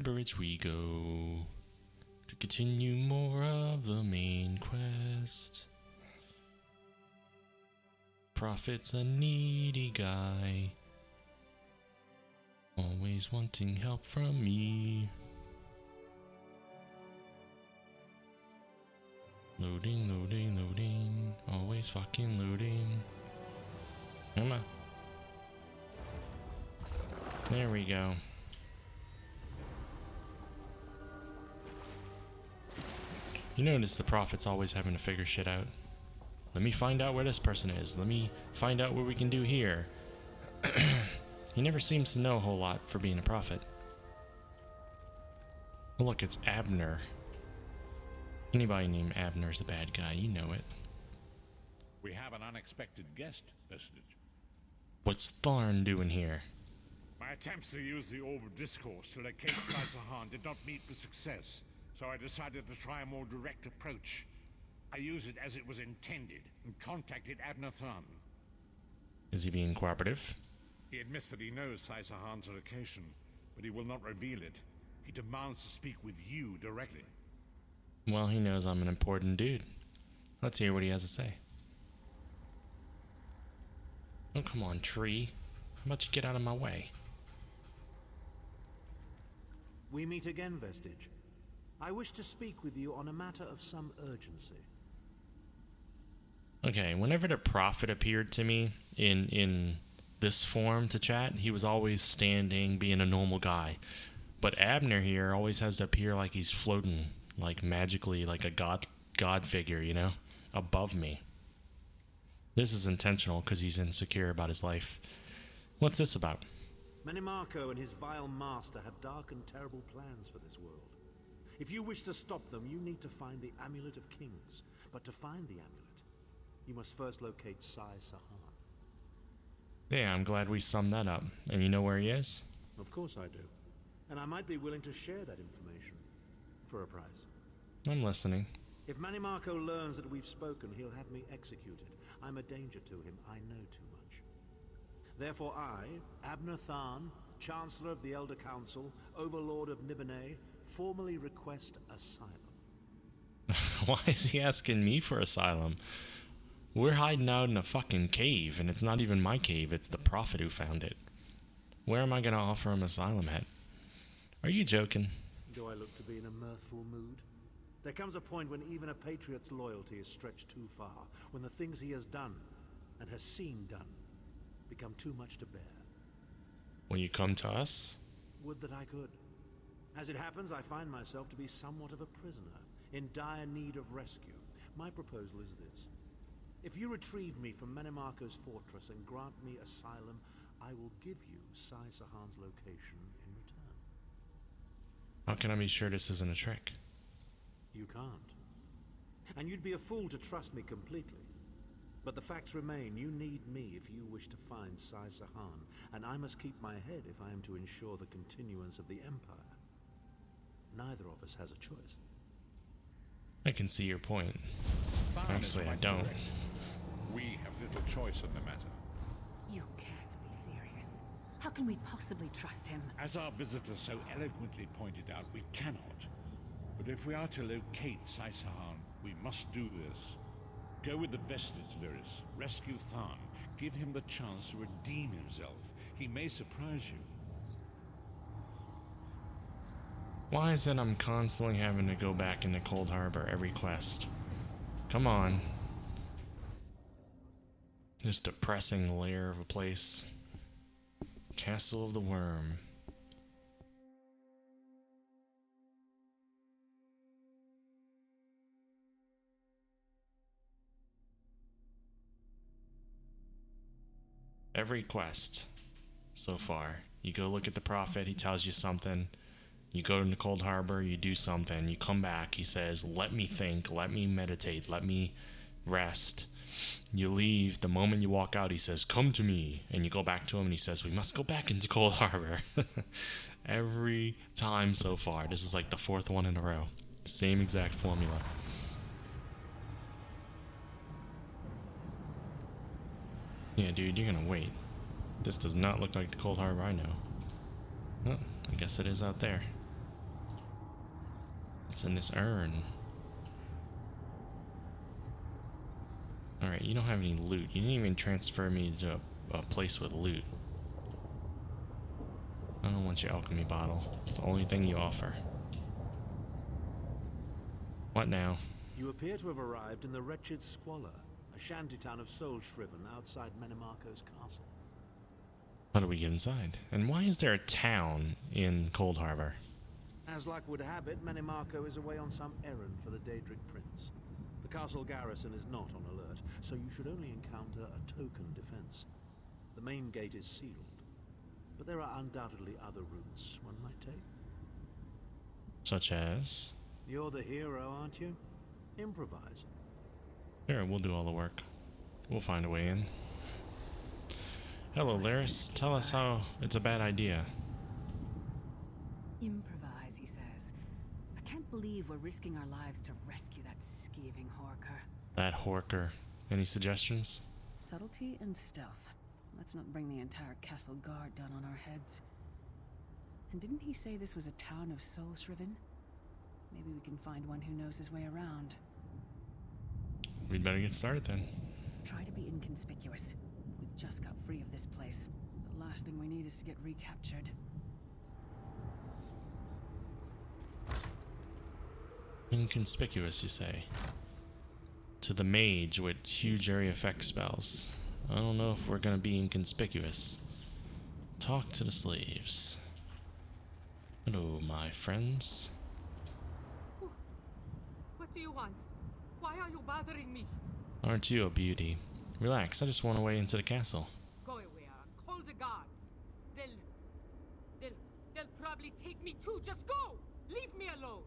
Bridge we go to continue more of the main quest. Prophet's a needy guy, always wanting help from me. Loading, loading, loading, always fucking loading. Come on. There we go. You notice the Prophet's always having to figure shit out. Let me find out where this person is. Let me find out what we can do here. He never seems to know a whole lot for being a Prophet. Oh, look, it's Abner. Anybody named Abner is a bad guy, you know it. We have an unexpected guest, Vestige. What's Tharn doing here? My attempts to use the Orb of Discourse to locate Saisahan did not meet with success, so I decided to try a more direct approach. I used it as it was intended and contacted Abner Tharn. Is he being cooperative? He admits that he knows Saisahan's location, but he will not reveal it. He demands to speak with you directly. Well, he knows I'm an important dude. Let's hear what he has to say. Oh, come on, tree. How about you get out of my way? We meet again, Vestige. I wish to speak with you on a matter of some urgency. Okay, whenever the Prophet appeared to me in this form to chat, he was always standing, being a normal guy. But Abner here always has to appear like he's floating, like magically, like a god figure, you know, above me. This is intentional because he's insecure about his life. What's this about? Manimarco and his vile master have dark and terrible plans for this world. If you wish to stop them, you need to find the Amulet of Kings. But to find the amulet, you must first locate Saisahan. Yeah, I'm glad we summed that up. And you know where he is? Of course I do. And I might be willing to share that information. For a price. I'm listening. If Manimarco learns that we've spoken, he'll have me executed. I'm a danger to him. I know too much. Therefore I, Abner Tharn, Chancellor of the Elder Council, Overlord of Nibene, formally request asylum. Why is he asking me for asylum? We're hiding out in a fucking cave, and it's not even my cave, it's the Prophet who found it. Where am I gonna offer him asylum at? Are you joking? Do I look to be in a mirthful mood? There comes a point when even a patriot's loyalty is stretched too far, when the things he has done, and has seen done, become too much to bear. Will you come to us? Would that I could. As it happens, I find myself to be somewhat of a prisoner, in dire need of rescue. My proposal is this. If you retrieve me from Manimarco's fortress and grant me asylum, I will give you Saisahan's location in return. How can I be sure this isn't a trick? You can't. And you'd be a fool to trust me completely. But the facts remain, you need me if you wish to find Saisahan, and I must keep my head if I am to ensure the continuance of the Empire. Neither of us has a choice. I can see your point. Tharn is Actually, I quite don't. correct. We have little choice in the matter. You can't be serious. How can we possibly trust him? As our visitor so eloquently pointed out, we cannot. But if we are to locate Saisahan, we must do this. Go with the Vestige, Lyris. Rescue Tharn. Give him the chance to redeem himself. He may surprise you. Why is it I'm constantly having to go back into Cold Harbor every quest? Come on. This depressing lair of a place. Castle of the Worm. Every quest so far. You go look at the Prophet, he tells you something. You go into Cold Harbor, you do something, you come back, he says, let me think, let me meditate, let me rest. You leave, the moment you walk out, he says, come to me. And you go back to him and he says, we must go back into Cold Harbor. Every time so far. This is like the fourth one in a row. Same exact formula. Yeah, dude, you're gonna wait. This does not look like the Cold Harbor I know. Well, I guess it is out there. What's in this urn? Alright, you don't have any loot. You didn't even transfer me to a place with loot. I don't want your alchemy bottle. It's the only thing you offer. What now? You appear to have arrived in the Wretched Squalor, a shantytown of Soulshriven outside Menimarco's castle. How do we get inside? And why is there a town in Cold Harbor? As luck would have it, Menimarco is away on some errand for the Daedric Prince. The castle garrison is not on alert, so you should only encounter a token defense. The main gate is sealed, but there are undoubtedly other routes one might take. Such as? You're the hero, aren't you? Improvise. Sure, we'll do all the work. We'll find a way in. Hello, Laris. Tell us how it's a bad idea. Improvise, he says. I can't believe we're risking our lives to rescue that skeeving Horker. That Horker. Any suggestions? Subtlety and stealth. Let's not bring the entire castle guard down on our heads. And didn't he say this was a town of Soulshriven? Maybe we can find one who knows his way around. We'd better get started then. Try to be inconspicuous. We just got free of this place. The last thing we need is to get recaptured. Inconspicuous, you say? To the mage with huge area effect spells. I don't know if we're gonna be inconspicuous. Talk to the slaves. Hello, my friends. What do you want? Why are you bothering me? Aren't you a beauty? Relax, I just want a way into the castle. Go away, Aaron. Call the guards. They'll probably take me too. Just go! Leave me alone!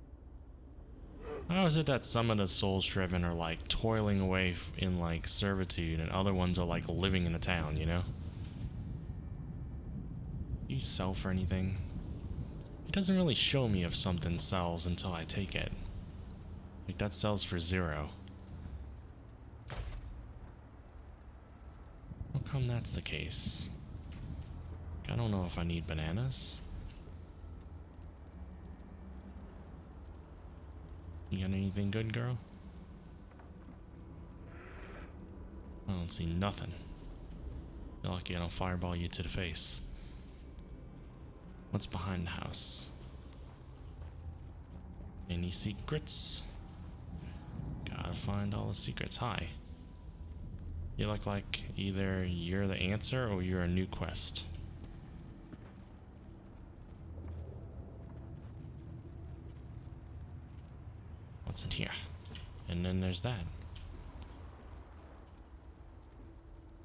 How is it that some of the soul-shriven are like toiling away in like servitude and other ones are like living in a town, you know? Do you sell for anything? It doesn't really show me if something sells until I take it. Like that sells for 0. How come that's the case? I don't know if I need bananas. You got anything good, girl? I don't see nothing. You're lucky I don't fireball you to the face. What's behind the house? Any secrets? Gotta find all the secrets. Hi. You look like either you're the answer or you're a new quest. What's in here? And then there's that.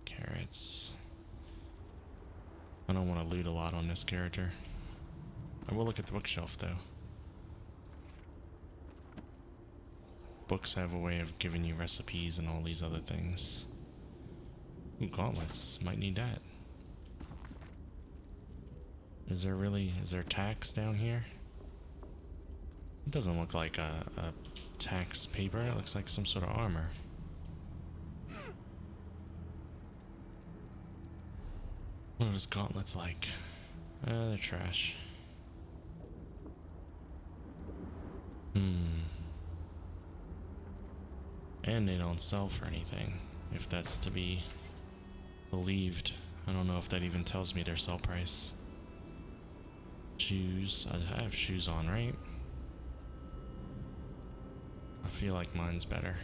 Carrots. I don't want to loot a lot on this character. I will look at the bookshelf though. Books have a way of giving you recipes and all these other things. Ooh, gauntlets. Might need that. Is there tax down here? It doesn't look like a tax paper. It looks like some sort of armor. What are those gauntlets like? They're trash. And they don't sell for anything, if that's to be believed. I don't know if that even tells me their sell price. Shoes. I have shoes on, right? I feel like mine's better.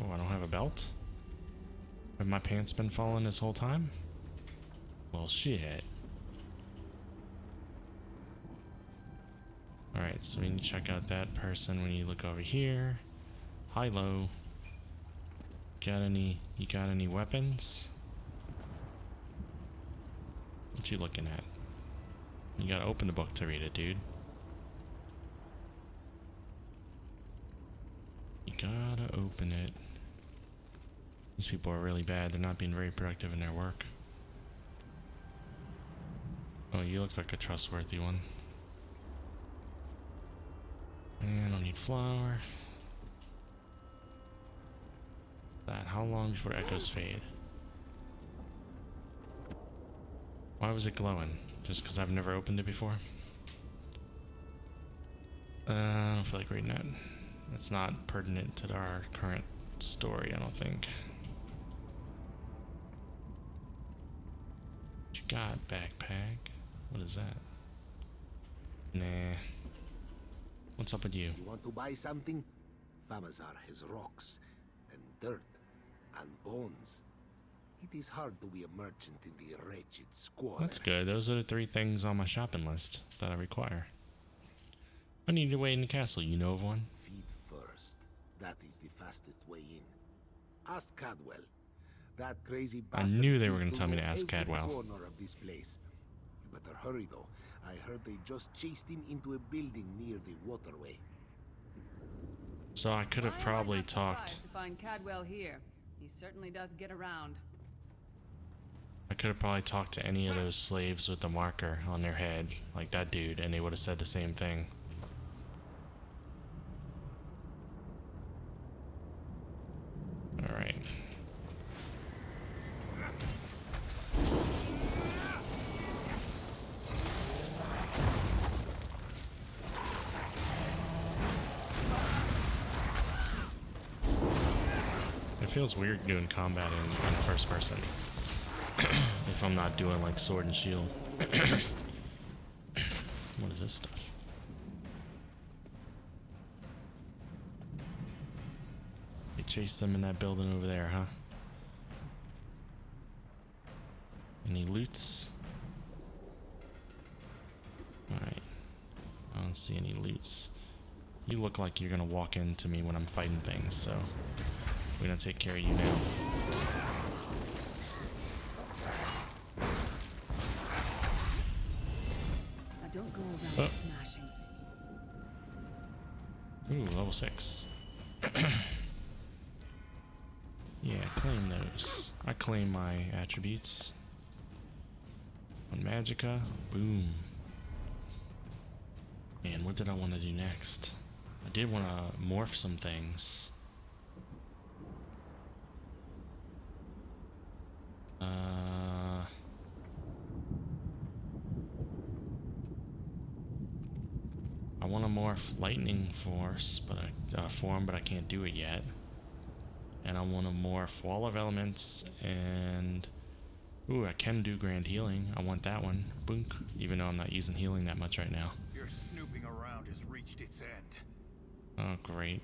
Oh, I don't have a belt? Have my pants been falling this whole time? Well, shit. Alright, so we need to check out that person when you look over here. Hi, low. You got any weapons? What you looking at? You gotta open the book to read it, dude. You gotta open it. These people are really bad. They're not being very productive in their work. Oh, you look like a trustworthy one. And I don't need flour. That. How long before echoes fade? Why was it glowing? Just because I've never opened it before. I don't feel like reading it. It's not pertinent to our current story, I don't think. What you got, backpack? What is that? Nah. What's up with you? You want to buy something? Famazar has rocks, and dirt, and bones. It is hard to be a merchant in the wretched squalor. That's good. Those are the 3 things on my shopping list that I require. I need a way in the castle. You know of one? Feet first. That is the fastest way in. Ask Cadwell. That crazy bastard knew they were seems gonna tell me to know ask every Cadwell. corner of this place. You better hurry though. I heard they just chased him into a building near the waterway. So I could have Why am I probably not talked. surprised to find Cadwell here. He certainly does get around. I could have probably talked to any of those slaves with the marker on their head, like that dude, and they would have said the same thing. Alright. It feels weird doing combat in first person. If I'm not doing like sword and shield. What is this stuff? They chased them in that building over there, huh? Any loots? Alright. I don't see any loots. You look like you're gonna walk into me when I'm fighting things, so we're gonna take care of you now. Now don't go around Oh. smashing. Ooh, level 6. Yeah, claim those. I claim my attributes. On Magicka, boom. And what did I want to do next? I did want to morph some things. I want to morph Lightning Force, but form, but I can't do it yet. And I want to morph Wall of Elements and ooh, I can do Grand Healing. I want that one. Boonk. Even though I'm not using healing that much right now. Your snooping around has reached its end. Oh, great.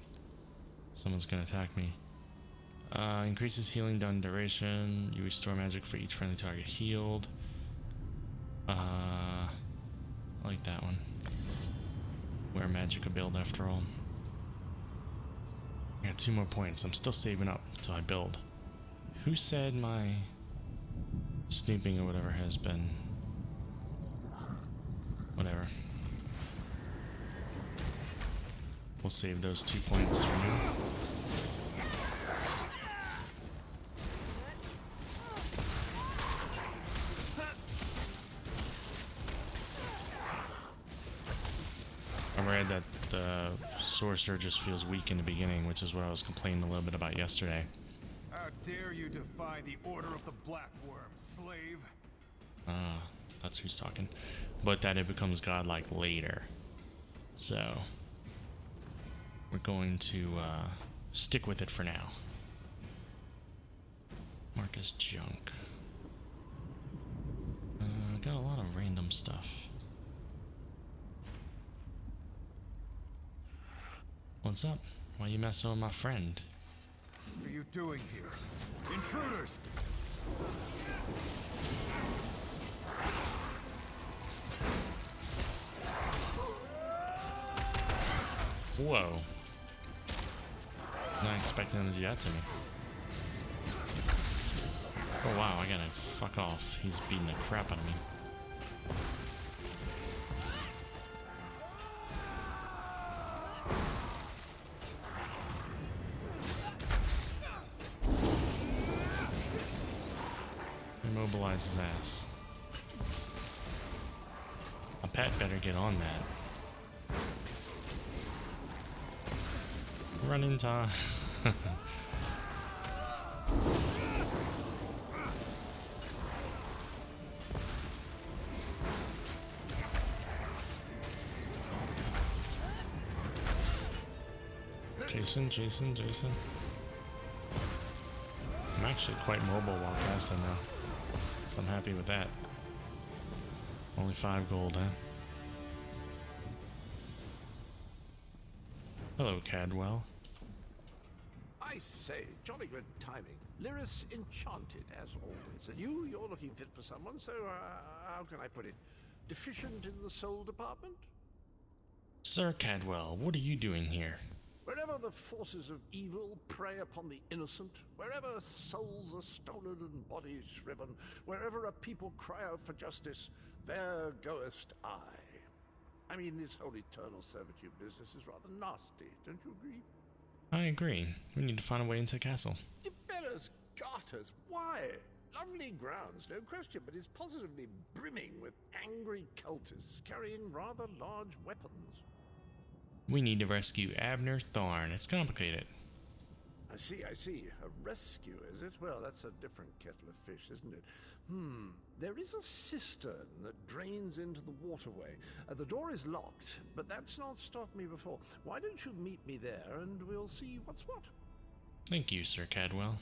Someone's gonna attack me. Increases healing done duration. You restore magic for each friendly target healed. I like that one. Wear Magicka build after all. I got 2 more points. I'm still saving up until I build. Who said my snooping or whatever has been? Whatever. We'll save those 2 points for now. I read that the sorcerer just feels weak in the beginning, which is what I was complaining a little bit about yesterday. How dare you defy the order of the Black Worm, slave? That's who's talking. But that it becomes godlike later. So we're going to stick with it for now. Mark as junk. Got a lot of random stuff. What's up? Why you messing with my friend? What are you doing here? Intruders! Whoa. Not expecting him to do that to me. Oh wow, I gotta fuck off. He's beating the crap out of me. Immobilize his ass. A pet better get on that. Running time. Jason, Jason, Jason. I'm actually quite mobile while casting now. So I'm happy with that. Only 5 gold, huh? Hello, Cadwell. I say, jolly good timing. Lyris enchanted, as always. And you're looking fit for someone, so how can I put it? Deficient in the soul department? Sir Cadwell, what are you doing here? Wherever the forces of evil prey upon the innocent, wherever souls are stolen and bodies shriven, wherever a people cry out for justice, there goest I. I mean, this whole eternal servitude business is rather nasty, don't you agree? I agree. We need to find a way into the castle. Tiberius Garters, why? Lovely grounds, no question, but it's positively brimming with angry cultists carrying rather large weapons. We need to rescue Abner Thorn. It's complicated. I see. A rescue, is it? Well, that's a different kettle of fish, isn't it? There is a cistern that drains into the waterway. The door is locked, but that's not stopped me before. Why don't you meet me there and we'll see what's what? Thank you, Sir Cadwell.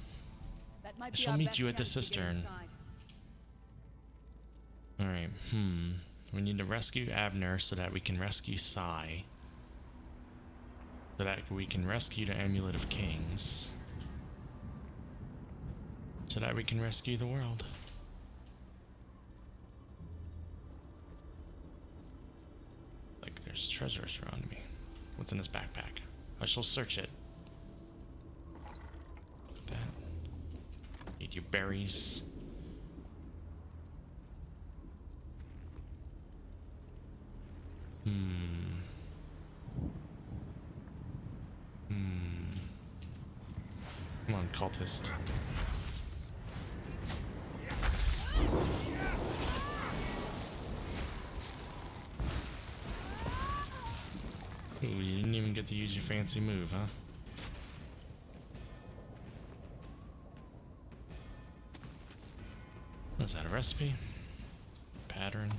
That might I be shall our meet best you at the chance to get cistern. inside. Alright, we need to rescue Abner so that we can rescue Sai. So that we can rescue the Amulet of Kings. So that we can rescue the world. Like there's treasures around me. What's in this backpack? I shall search it. That. Need your berries. Come on, cultist. Ooh, you didn't even get to use your fancy move, huh? What's that, a recipe? Pattern?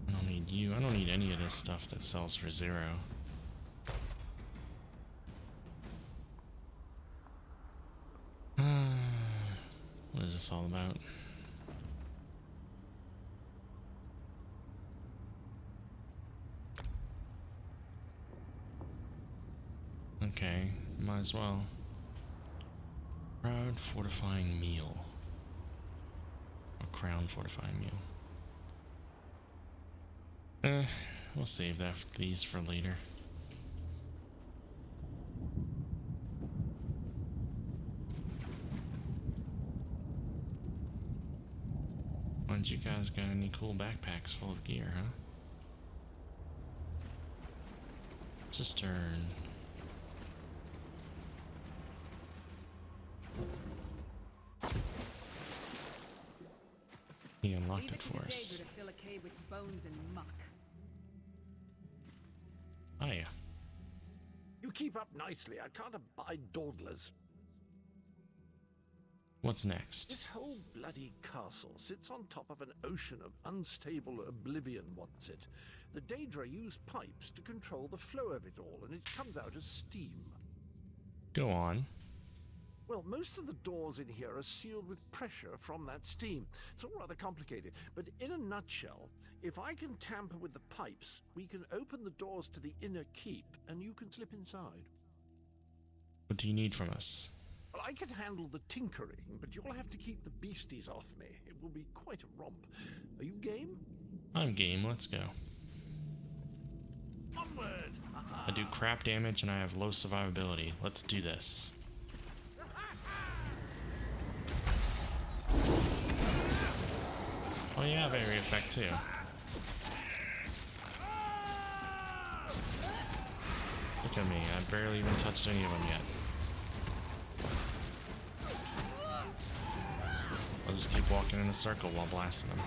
I don't need you. I don't need any of this stuff that sells for 0. What is this all about? Okay, might as well. Proud fortifying meal. Or crown fortifying meal. We'll save these for later. Don't you guys got any cool backpacks full of gear, huh? Cistern. He unlocked Leave it to for the us. Daedra to fill a cave with bones and muck. Oh yeah. You keep up nicely. I can't abide dawdlers. What's next? This whole bloody castle sits on top of an ocean of unstable oblivion, what's it? The Daedra use pipes to control the flow of it all, and it comes out as steam. Go on. Well, most of the doors in here are sealed with pressure from that steam. It's all rather complicated, but in a nutshell, if I can tamper with the pipes, we can open the doors to the inner keep, and you can slip inside. What do you need from us? Well, I can handle the tinkering, but you'll have to keep the beasties off me. It will be quite a romp. Are you game? I'm game, let's go. Onward! I do crap damage and I have low survivability. Let's do this. Oh yeah, very effect too. Look at me, I barely even touched any of them yet. I'll just keep walking in a circle while blasting them.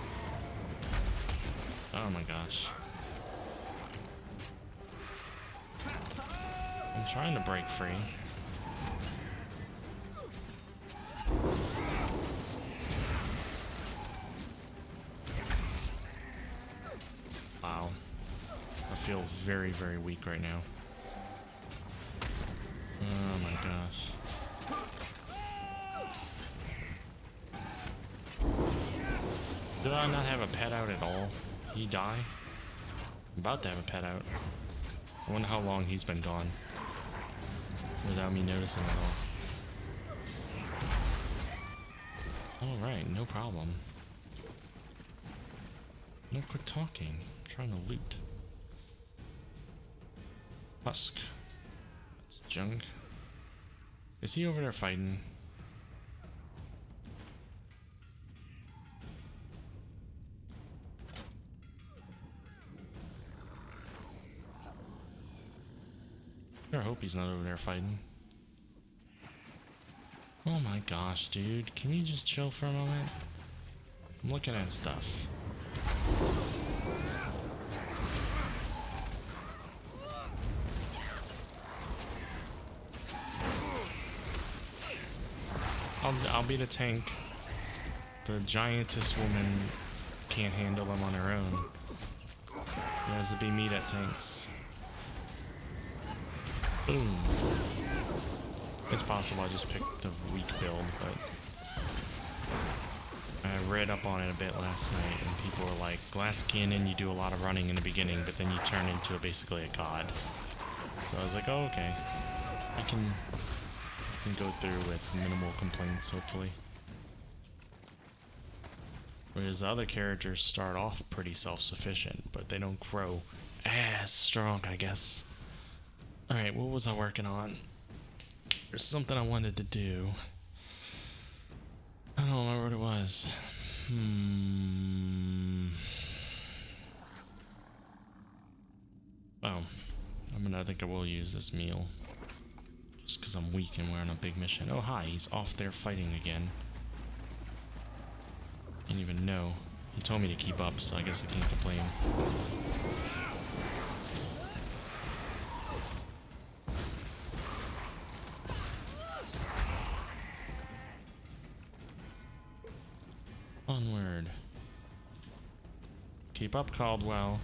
Oh my gosh. I'm trying to break free. Wow. I feel very, very weak right now. Oh my gosh. Did I not have a pet out at all? Did he die? I'm about to have a pet out. I wonder how long he's been gone without me noticing at all. Alright, no problem. No, quit talking. I'm trying to loot. Husk. That's junk. Is he over there fighting? I hope he's not over there fighting. Oh my gosh, dude. Can you just chill for a moment? I'm looking at stuff. I'll be the tank. The giantess woman can't handle them on her own. It has to be me that tanks. Boom. It's possible I just picked the weak build, but I read up on it a bit last night, and people were like, Glass Cannon, you do a lot of running in the beginning, but then you turn into basically a god. So I was like, oh, okay. I can go through with minimal complaints, hopefully. Whereas the other characters start off pretty self-sufficient, but they don't grow as strong, I guess. Alright, what was I working on? There's something I wanted to do. I don't remember what it was. Oh. I think I will use this meal. Just because I'm weak and we're on a big mission. Oh, hi. He's off there fighting again. Didn't even know. He told me to keep up, so I guess I can't complain. Onward. Keep up, Caldwell.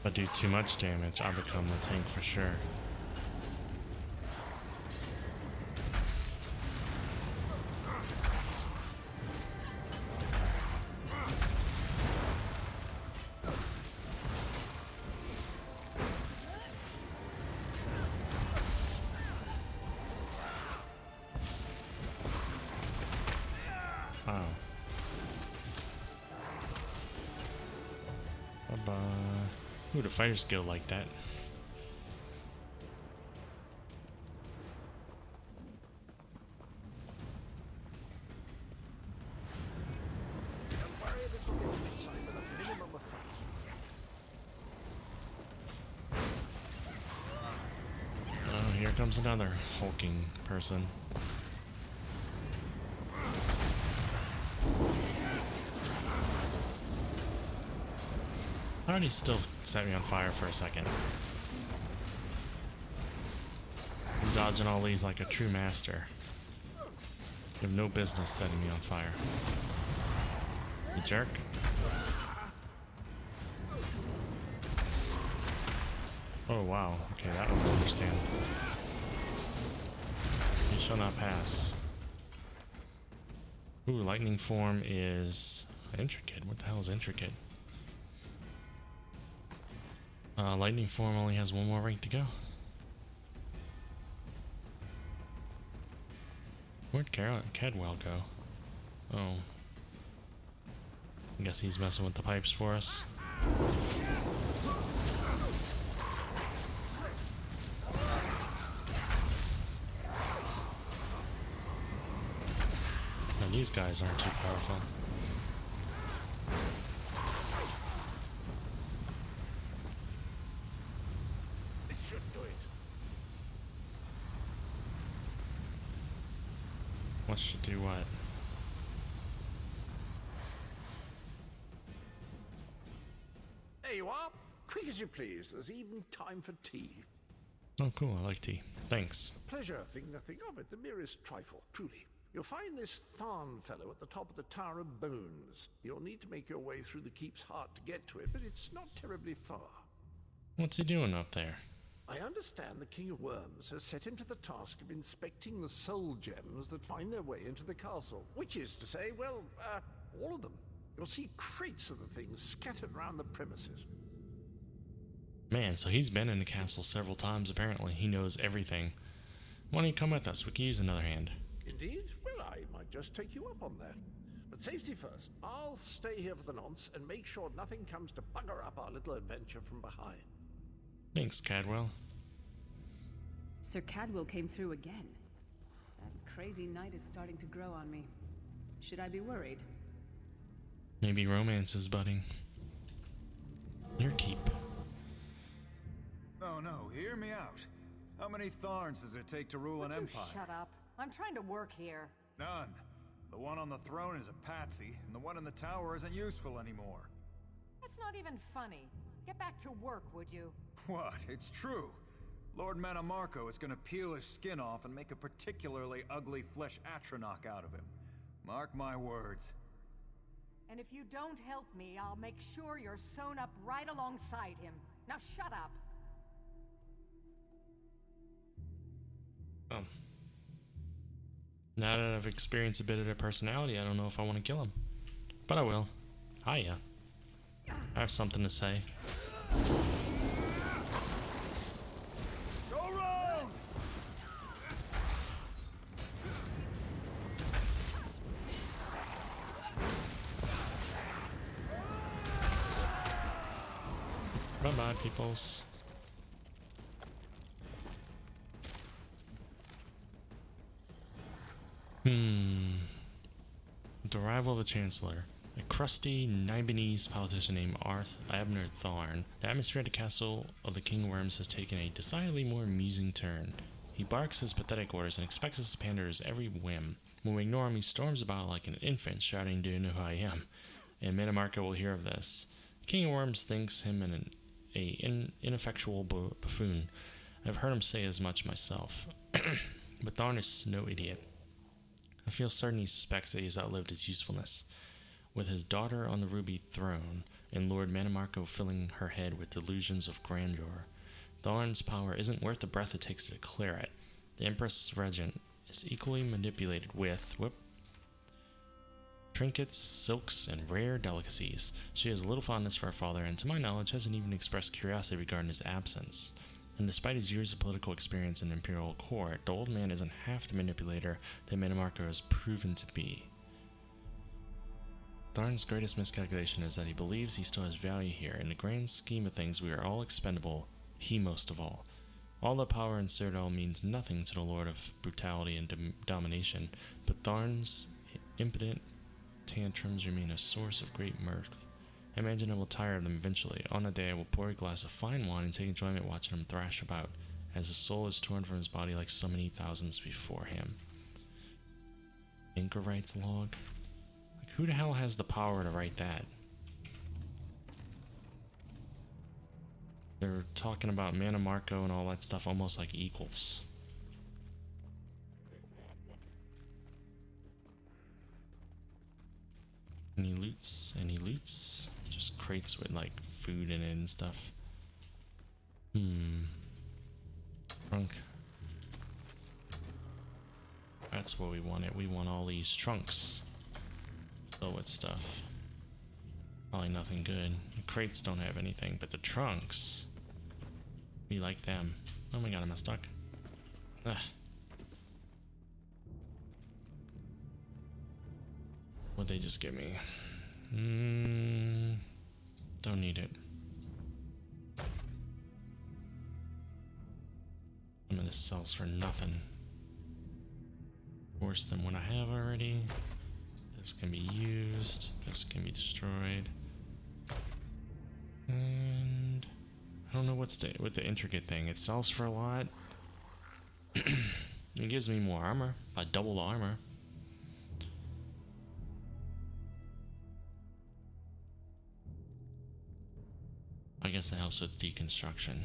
If I do too much damage, I become the tank for sure. Wow. Bye-bye. Ooh, the fighter skill like that. Oh, here comes another hulking person. How did he still set me on fire for a second? I'm dodging all these like a true master. You have no business setting me on fire. You jerk. Oh wow, okay, that one I understand. You shall not pass. Ooh, lightning form is intricate. What the hell is intricate? Lightning form only has one more rank to go. Where'd Cadwell go? Oh. I guess he's messing with the pipes for us. And these guys aren't too powerful. What should do what? There you are. Quick as you please. There's even time for tea. Oh, cool. I like tea. Thanks. Pleasure, think nothing of it. The merest trifle, truly. You'll find this Tharn fellow at the top of the Tower of Bones. You'll need to make your way through the keep's heart to get to it, but it's not terribly far. What's he doing up there? I understand the King of Worms has set him to the task of inspecting the soul gems that find their way into the castle. Which is to say, well, all of them. You'll see crates of the things scattered around the premises. Man, so he's been in the castle several times apparently. He knows everything. Why don't you come with us? We can use another hand. Indeed? Well, I might just take you up on that. But safety first. I'll stay here for the nonce and make sure nothing comes to bugger up our little adventure from behind. Thanks, Cadwell. Sir Cadwell came through again. That crazy night is starting to grow on me. Should I be worried? Maybe romance is budding. Your keep. Oh no, hear me out. How many Tharns does it take to rule an empire? Shut up. I'm trying to work here. None. The one on the throne is a patsy, and the one in the tower isn't useful anymore. That's not even funny. Get back to work, would you? What? It's true. Lord Manamarco is gonna peel his skin off and make a particularly ugly flesh Atronach out of him. Mark my words. And if you don't help me, I'll make sure you're sewn up right alongside him. Now shut up. Oh. Now that I've experienced a bit of their personality, I don't know if I want to kill him. But I will. Hiya. I have something to say. Go round! Bye-bye, peoples. The arrival of the Chancellor. A crusty Nibonese politician named Arth Abner Tharn. The atmosphere at the castle of the King Worms has taken a decidedly more amusing turn. He barks his pathetic orders and expects us to pander his every whim. When we ignore him, he storms about like an infant, shouting, "Do you know who I am?" And Manamarco will hear of this. The King of Worms thinks him an ineffectual buffoon. I've heard him say as much myself. But Tharn is no idiot. I feel certain he suspects that he has outlived his usefulness. With his daughter on the ruby throne, and Lord Manamarco filling her head with delusions of grandeur, Tharn's power isn't worth the breath it takes to declare it. The Empress Regent is equally manipulated with, trinkets, silks, and rare delicacies. She has little fondness for her father, and to my knowledge hasn't even expressed curiosity regarding his absence. And despite his years of political experience in the imperial court, the old man isn't half the manipulator that Manamarco has proven to be. Tharn's greatest miscalculation is that he believes he still has value here. In the grand scheme of things, we are all expendable, he most of all. All the power in Cyrodiil means nothing to the Lord of Brutality and Domination, but Tharn's impotent tantrums remain a source of great mirth. I imagine I will tire of them eventually. On a day I will pour a glass of fine wine and take enjoyment watching him thrash about, as his soul is torn from his body like so many thousands before him. Anchorite's log? Like, who the hell has the power to write that? They're talking about Manamarco and all that stuff almost like equals. Any loots? Any loots? Just crates with like food in it and stuff. Trunk. That's what we wanted. We want all these trunks filled with stuff. Probably nothing good. The crates don't have anything, but the trunks, we like them. Oh my god, am I stuck? Ah. What'd they just give me? Don't need it. I mean, this sells for nothing. Worse than what I have already. This can be used. This can be destroyed. And I don't know what's with the intricate thing. It sells for a lot. It gives me more armor. I double the armor. I guess it helps with deconstruction.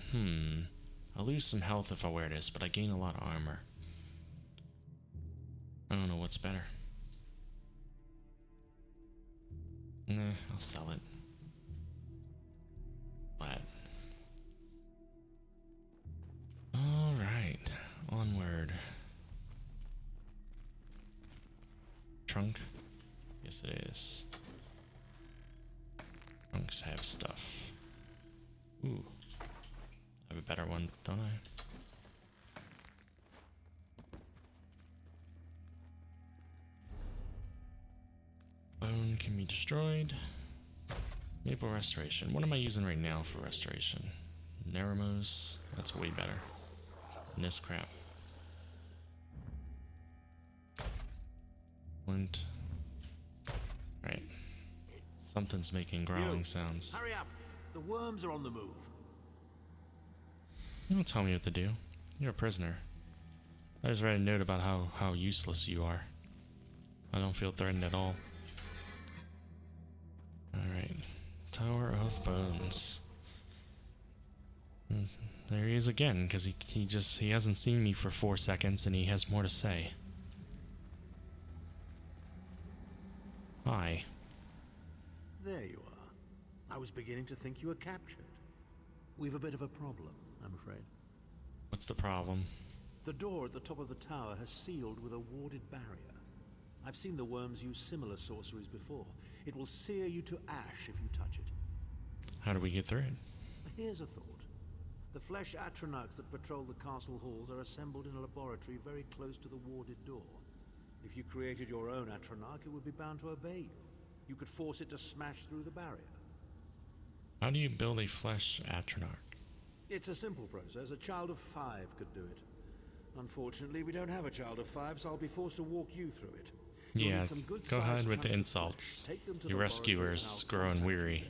I lose some health if I wear this, but I gain a lot of armor. I don't know what's better. Nah, I'll sell it. Flat. Alright, onward. Trunk? Yes, it is. Trunks have stuff. Ooh. I have a better one, don't I? Bone can be destroyed. Maple restoration. What am I using right now for restoration? Neramos. That's way better than this crap. Flint. Right. Something's making growling sounds. Hurry up! The worms are on the move. You don't tell me what to do. You're a prisoner. I just read a note about how useless you are. I don't feel threatened at all. Alright. Tower of Bones. There he is again, because he hasn't seen me for 4 seconds and he has more to say. Hi. There you are. I was beginning to think you were captured. We've a bit of a problem, I'm afraid. What's the problem? The door at the top of the tower has sealed with a warded barrier. I've seen the worms use similar sorceries before. It will sear you to ash if you touch it. How do we get through it? Here's a thought. The flesh Atronachs that patrol the castle halls are assembled in a laboratory very close to the warded door. If you created your own Atronach, it would be bound to obey you. You could force it to smash through the barrier. How do you build a flesh Atronach? It's a simple process. A child of 5 could do it. Unfortunately, we don't have a child of 5, so I'll be forced to walk you through it. You'll Yeah, need some good go ahead sized with the chunks of insults. flesh. Take them to Your the laboratory and rescuer's I'll growing contact weary. you.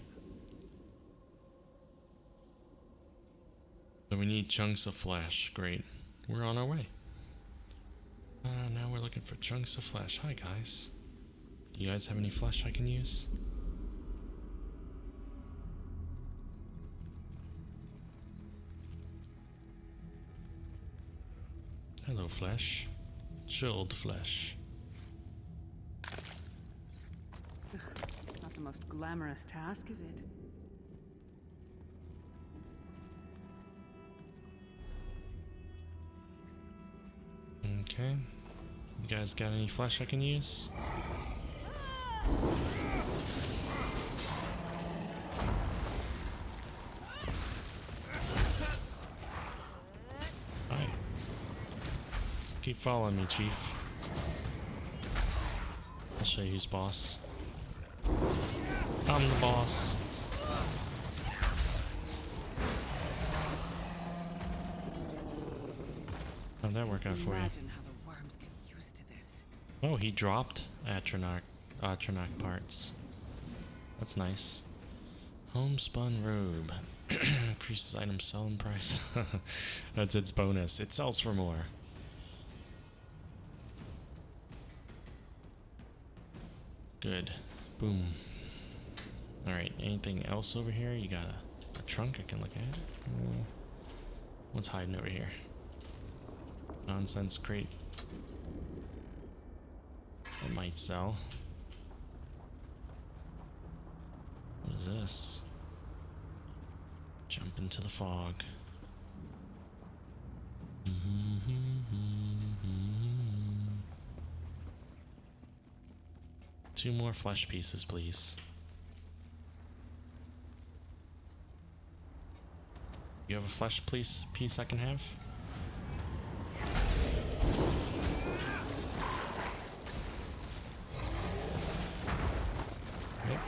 So we need chunks of flesh. Great. We're on our way. Now we're looking for chunks of flesh. Hi, guys. Do you guys have any flesh I can use? Hello, flesh. Chilled flesh. Not the most glamorous task, is it? Okay. You guys got any flesh I can use? Hi. Keep following me, Chief. I'll show you who's boss. I'm the boss. How'd that work out for you? Imagine how the worms get used to this. Oh, he dropped Atronach parts. That's nice. Homespun robe. Increases item selling price. That's its bonus. It sells for more. Good. Boom. Alright, anything else over here? You got a trunk I can look at? What's hiding over here? Nonsense crate. That might sell. What is this? Jump into the fog. 2 more flesh pieces, please. You have a flesh piece I can have? Yep.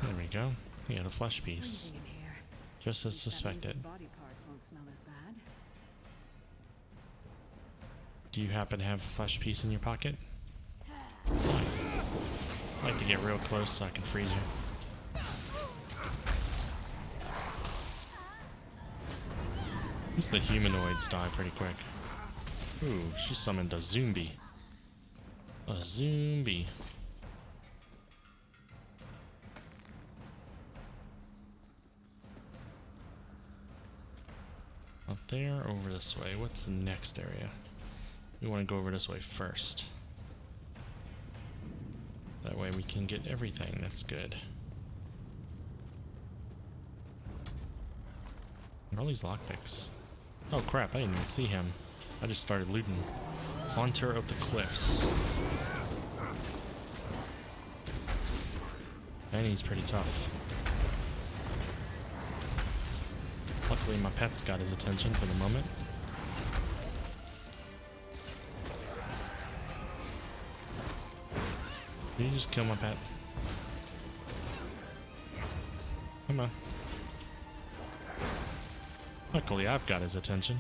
There we go. We got a flesh piece. Anything in here. Just as That means the suspected. body parts won't smell as bad. Do you happen to have a flesh piece in your pocket? I'd like to get real close so I can freeze you. least the humanoids die pretty quick. Ooh, she summoned a zombie. A zombie. Up there, over this way. What's the next area? We want to go over this way first. That way we can get everything. That's good. What are all these lockpicks? Oh crap, I didn't even see him. I just started looting. Haunter of the Cliffs. And he's pretty tough. Luckily my pet's got his attention for the moment. Did you just kill my pet? Come on. Luckily I've got his attention.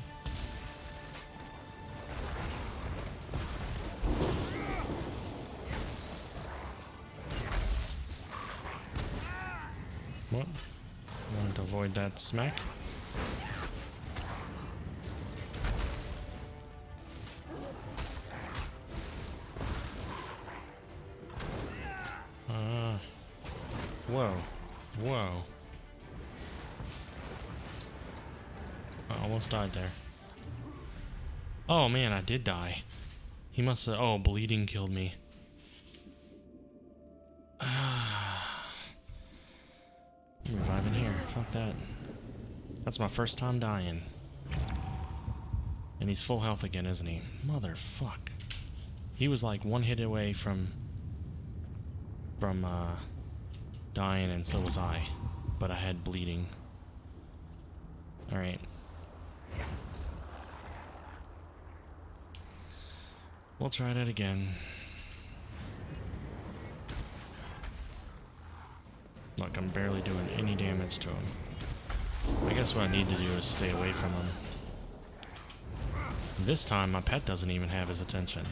What? Wanted to avoid that smack. Whoa. Whoa. I almost died there. Oh man, I did die. He must have... Oh, bleeding killed me. I'm reviving here. Fuck that. That's my first time dying. And he's full health again, isn't he? Motherfuck. He was like one hit away from dying, and so was I. But I had bleeding. Alright. We'll try that again. Look, I'm barely doing any damage to him. I guess what I need to do is stay away from him. This time, my pet doesn't even have his attention.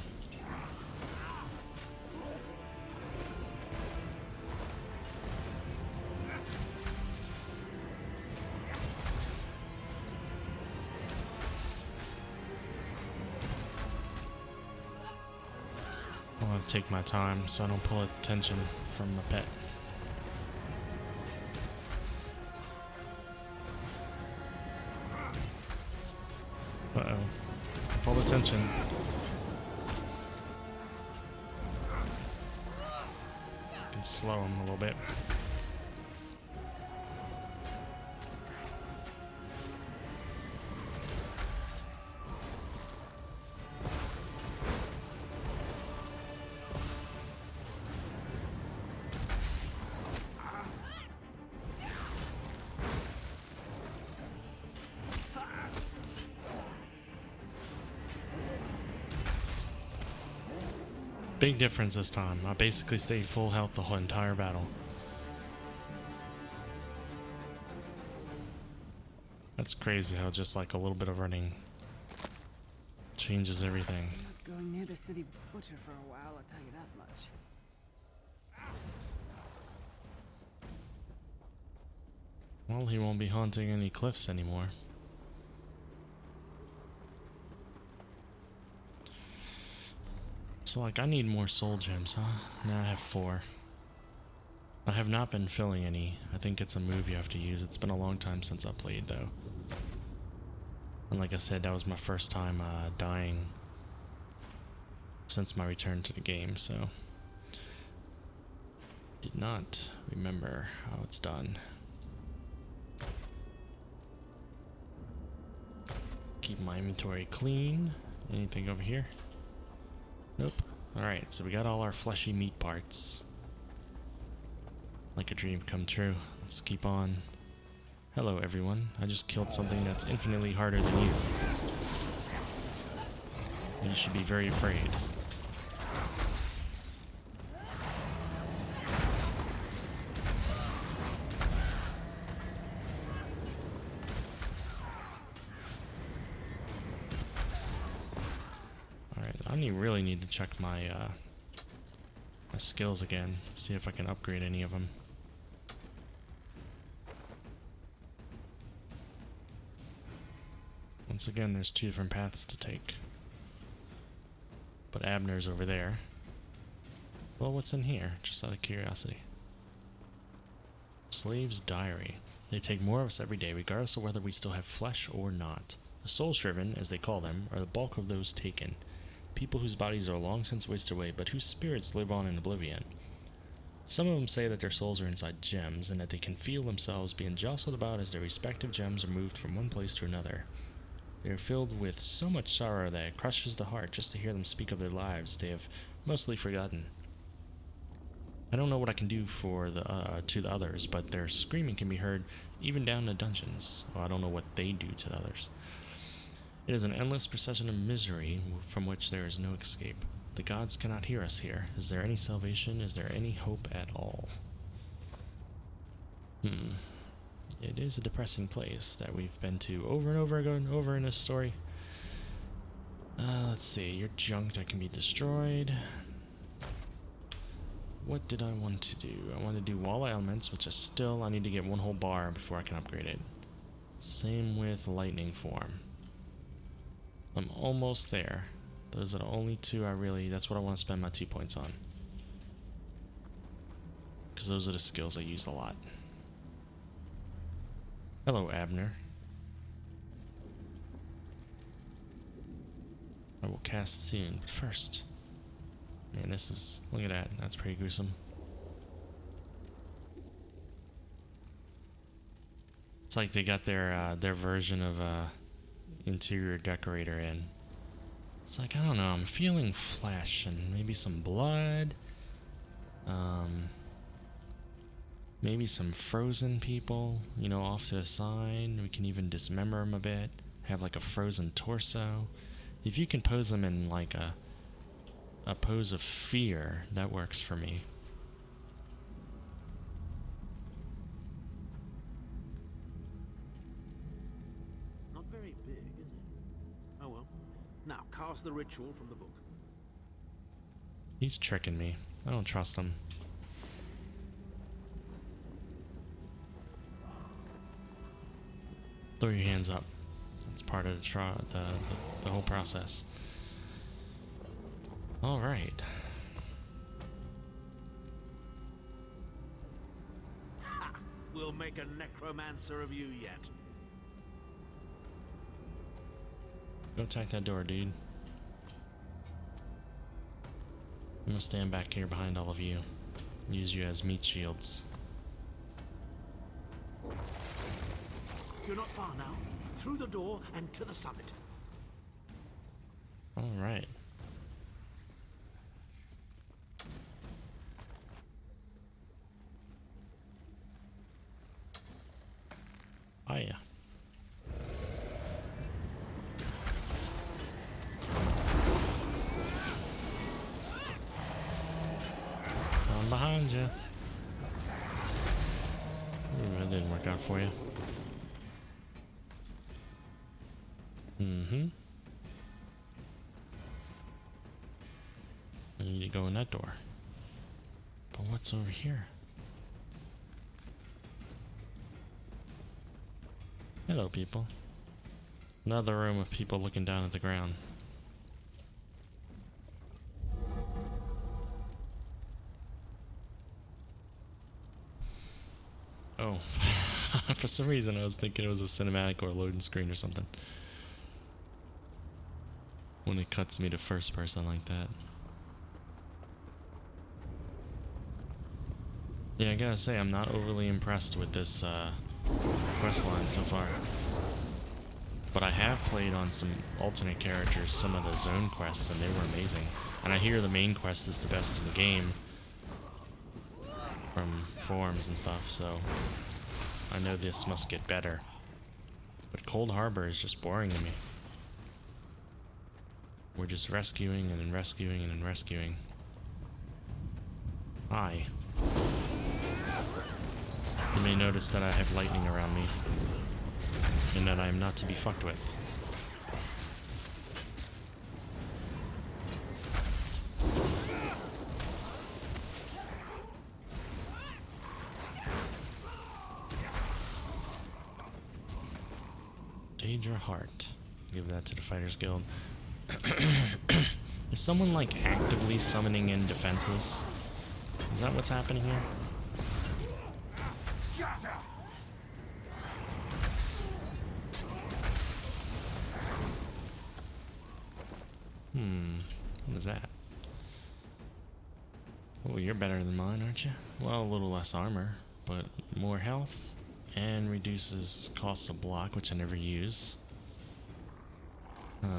I'll have to take my time so I don't pull attention from my pet. Uh-oh. Pull attention. Can slow him a little bit. Big difference this time. I basically stayed full health the whole entire battle. That's crazy how just like a little bit of running changes everything. I'm not going near the city butcher for a while, I'll tell you that much. Well, he won't be haunting any cliffs anymore. So, like, I need more soul gems, huh? Now I have 4. I have not been filling any. I think it's a move you have to use. It's been a long time since I played, though. And like I said, that was my first time dying since my return to the game, so... Did not remember how it's done. Keep my inventory clean. Anything over here? Nope. Alright, so we got all our fleshy meat parts. Like a dream come true. Let's keep on. Hello, everyone. I just killed something that's infinitely harder than you. You should be very afraid. I really need to check my my skills again, see if I can upgrade any of them. Once again, there's two different paths to take. But Abner's over there. Well, what's in here? Just out of curiosity. Slave's diary. They take more of us every day, regardless of whether we still have flesh or not. The soul-shriven, as they call them, are the bulk of those taken. People whose bodies are long since wasted away, but whose spirits live on in oblivion. Some of them say that their souls are inside gems, and that they can feel themselves being jostled about as their respective gems are moved from one place to another. They are filled with so much sorrow that it crushes the heart just to hear them speak of their lives they have mostly forgotten. I don't know what I can do for to the others, but their screaming can be heard even down the dungeons. Well, I don't know what they do to the others. It is an endless procession of misery from which there is no escape. The gods cannot hear us here. Is there any salvation? Is there any hope at all? It is a depressing place that we've been to over and over again, over in this story. Let's see. You're junk that can be destroyed. What did I want to do? I want to do wall elements, which is still, I need to get one whole bar before I can upgrade it. Same with lightning form. I'm almost there. Those are the only two that's what I want to spend my 2 points on. Because those are the skills I use a lot. Hello, Abner. I will cast soon, but first... Man, this is... Look at that. That's pretty gruesome. It's like they got their version of interior decorator in. It's like, I don't know, I'm feeling flesh and maybe some blood. Maybe some frozen people, you know, off to the side. We can even dismember them a bit. Have like a frozen torso. If you can pose them in like a pose of fear, that works for me. Not very big, is it? Oh well. Now, cast the ritual from the book. He's tricking me. I don't trust him. Throw your hands up. That's part of the whole process. All right. Ha! We'll make a necromancer of you yet. Go attack that door, dude. I'm gonna stand back here behind all of you. Use you as meat shields. You're not far now. Through the door and to the summit. All right. Oh yeah. I'm behind you. Ooh, that didn't work out for you. I need to go in that door. But what's over here? Hello, people. Another room with people looking down at the ground. Oh. For some reason I was thinking it was a cinematic or a loading screen or something. When it cuts me to first person like that. Yeah, I gotta say, I'm not overly impressed with this quest line so far. But I have played on some alternate characters, some of the zone quests, and they were amazing. And I hear the main quest is the best in the game. From forums and stuff, so I know this must get better. But Cold Harbor is just boring to me. We're just rescuing and then rescuing and then rescuing. Hi. You may notice that I have lightning around me, and that I am not to be fucked with. Daedra Heart. Give that to the Fighters Guild. Is someone like actively summoning in defenses? Is that what's happening here? What is that? Oh, you're better than mine, aren't you? Well, a little less armor, but more health, and reduces cost of block, which I never use. Is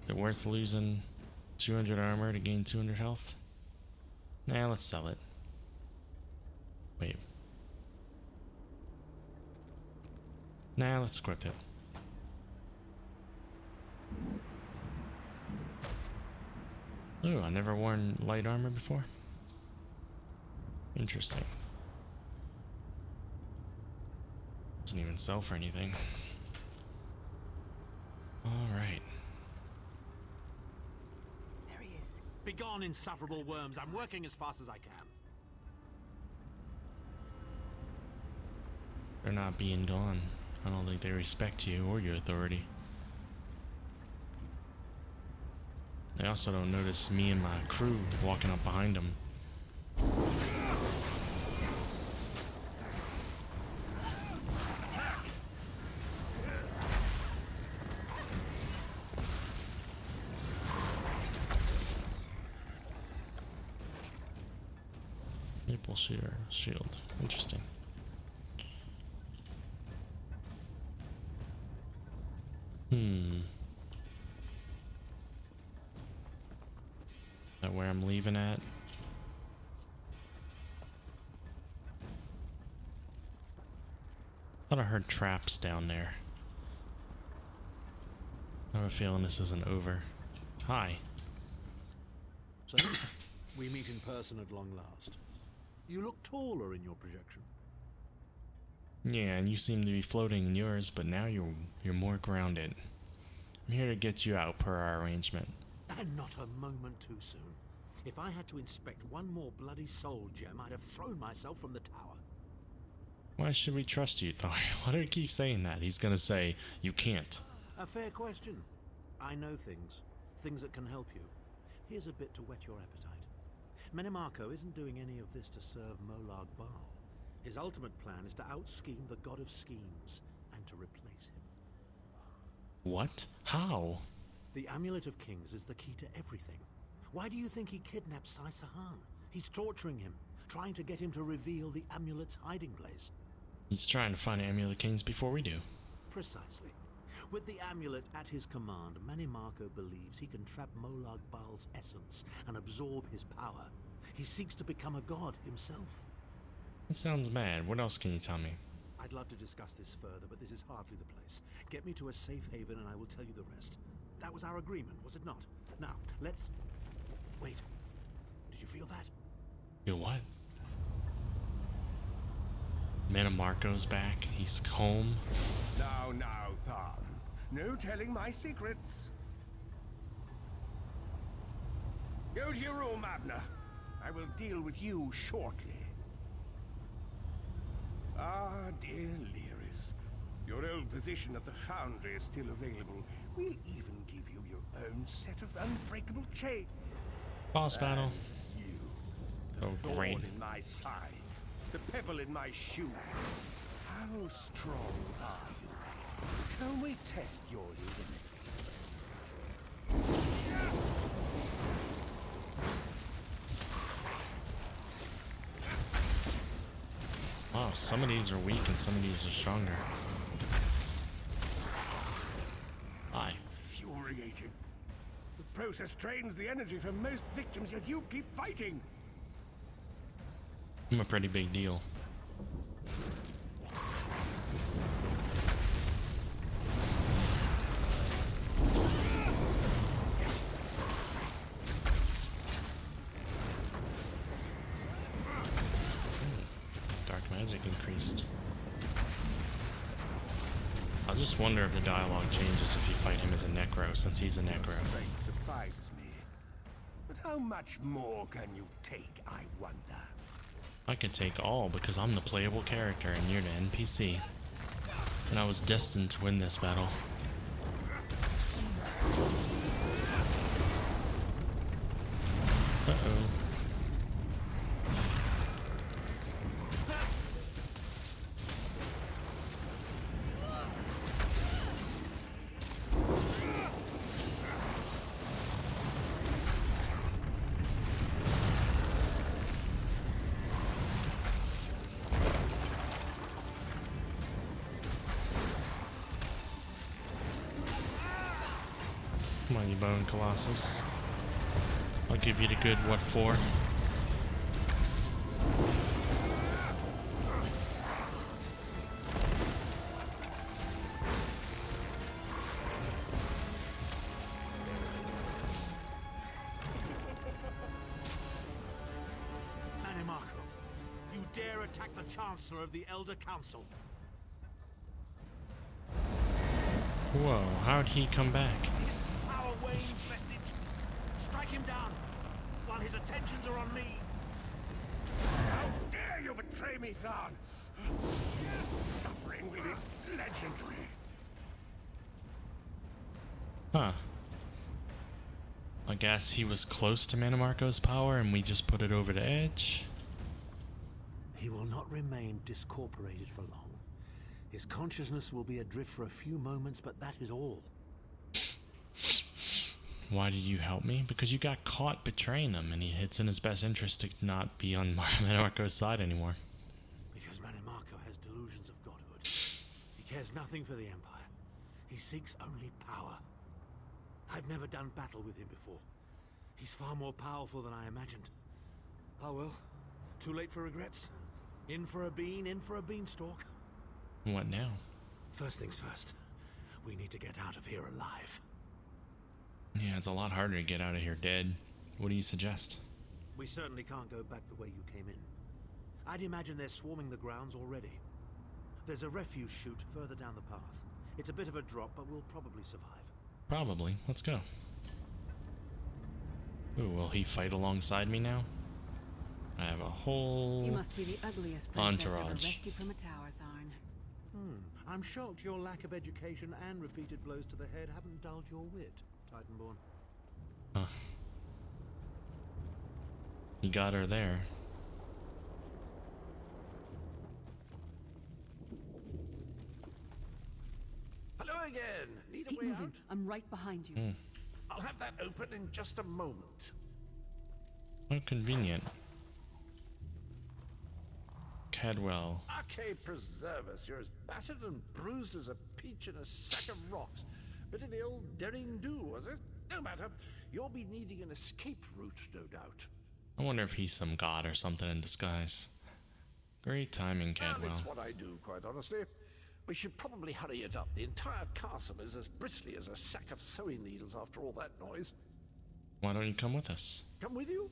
it worth losing 200 armor to gain 200 health? Nah, let's sell it. Wait. Nah, let's equip it. Ooh, I never worn light armor before. Interesting. Doesn't even sell for anything. Alright. There he is. Begone, insufferable worms. I'm working as fast as I can. They're not being gone. I don't think they respect you or your authority. They also don't notice me and my crew walking up behind them. Maple shear shield. Interesting. Is that where I'm leaving at? Thought I heard traps down there. I have a feeling this isn't over. Hi. So, we meet in person at long last. You look taller in your projection. Yeah, and you seem to be floating in yours, but now you're more grounded. I'm here to get you out per our arrangement. And not a moment too soon. If I had to inspect one more bloody soul gem, I'd have thrown myself from the tower. Why should we trust you, Thor? Why do you keep saying that? He's gonna say, you can't. A fair question. I know things. Things that can help you. Here's a bit to whet your appetite. Menimarco isn't doing any of this to serve Molag Bal. His ultimate plan is to out-scheme the god of schemes and to replace him. What? How? The Amulet of Kings is the key to everything. Why do you think he kidnapped Sai Sahan? He's torturing him, trying to get him to reveal the amulet's hiding place. He's trying to find Amulet Kings before we do. Precisely. With the amulet at his command, Menimarco believes he can trap Molag Bal's essence and absorb his power. He seeks to become a god himself. That sounds mad. What else can you tell me? I'd love to discuss this further, but this is hardly the place. Get me to a safe haven and I will tell you the rest. That was our agreement, was it not? Now, let's... Wait. Did you feel that? You what? Menimarco's back. He's home. Now, Thorn. No telling my secrets. Go to your room, Abner. I will deal with you shortly. Ah, dear Lyris. Your old position at the Foundry is still available. We'll even give you your own set of unbreakable chains. Boss battle. You, the Oh, great. thorn in my side, the pebble in my shoe. How strong are you? Can we test your limits? Wow, some of these are weak and some of these are stronger. Hi. Infuriating. The process drains the energy from most victims, yet you keep fighting. I'm a pretty big deal. Dark magic increased. I just wonder if the dialogue changes if you fight him as a Necro, since he's a Necro. Strength surprises me. But how much more can you take, I wonder? I could take all because I'm the playable character and you're the NPC. And I was destined to win this battle. Uh-oh. Come on, you bone colossus. I'll give you the good what for. Manimarco, you dare attack the Chancellor of the Elder Council? Whoa, how'd he come back? Power wanes, Vestige. Strike him down while his attentions are on me. How dare you betray me, Thorn? Suffering will be legendary. Huh. I guess he was close to Manimarco's power and we just put it over the edge. He will not remain discorporated for long. His consciousness will be adrift for a few moments, but that is all. Why did you help me? Because you got caught betraying him, and it's in his best interest to not be on Manimarco's side anymore. Because Manimarco has delusions of godhood. He cares nothing for the Empire. He seeks only power. I've never done battle with him before. He's far more powerful than I imagined. Oh well, too late for regrets. In for a bean, in for a beanstalk. What now? First things first. We need to get out of here alive. Yeah, it's a lot harder to get out of here dead. What do you suggest? We certainly can't go back the way you came in. I'd imagine they're swarming the grounds already. There's a refuse chute further down the path. It's a bit of a drop, but we'll probably survive. Probably. Let's go. Ooh, will he fight alongside me now? I have a whole You must be the ugliest princess ever entourage. rescued from a tower, Tharn. I'm shocked your lack of education and repeated blows to the head haven't dulled your wit, Titanborn. Huh. He got her there. Hello again. Need a Keep way moving. out? I'm right behind you. I'll have that open in just a moment. How convenient. Cadwell. Okay, preserve us. You're as battered and bruised as a peach in a sack of rocks. Bit of the old daring do, was it? No matter. You'll be needing an escape route, no doubt. I wonder if he's some god or something in disguise. Great timing, Well, Cadwell. it's what I do, quite honestly. We should probably hurry it up. The entire castle is as bristly as a sack of sewing needles after all that noise. Why don't you come with us? Come with you?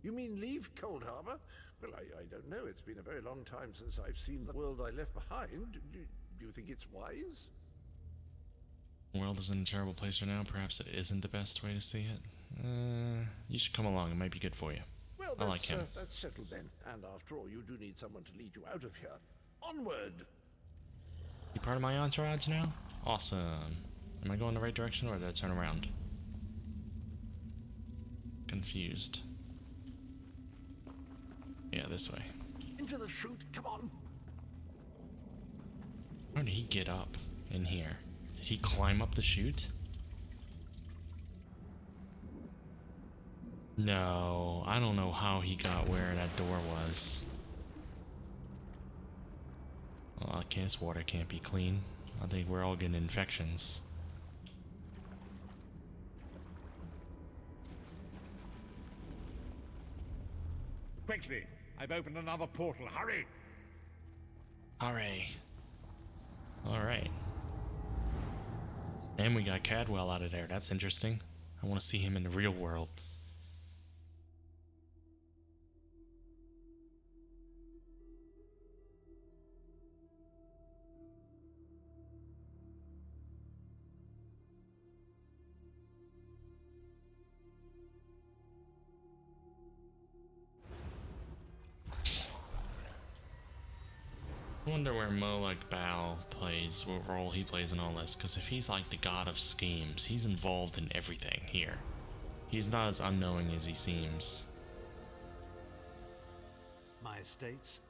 You mean leave Cold Harbor? Well, I don't know. It's been a very long time since I've seen the world I left behind. Do you think it's wise? The world is in a terrible place right now. Perhaps it isn't the best way to see it. You should come along. It might be good for you. Well, I like him. That's settled then. And after all, you do need someone to lead you out of here. Onward! You part of my entourage now? Awesome. Am I going the right direction or did I turn around? Confused. Yeah, this way. Into the chute, come on! How did he get up in here? Did he climb up the chute? No, I don't know how he got where that door was. Well, I guess water can't be clean. I think we're all getting infections. Quickly! I've opened another portal. Hurry! Alright. Alright. And we got Cadwell out of there. That's interesting. I want to see him in the real world. I wonder where Molag Bal plays, what role he plays in all this, because if he's like the god of schemes, he's involved in everything here. He's not as unknowing as he seems. My estates,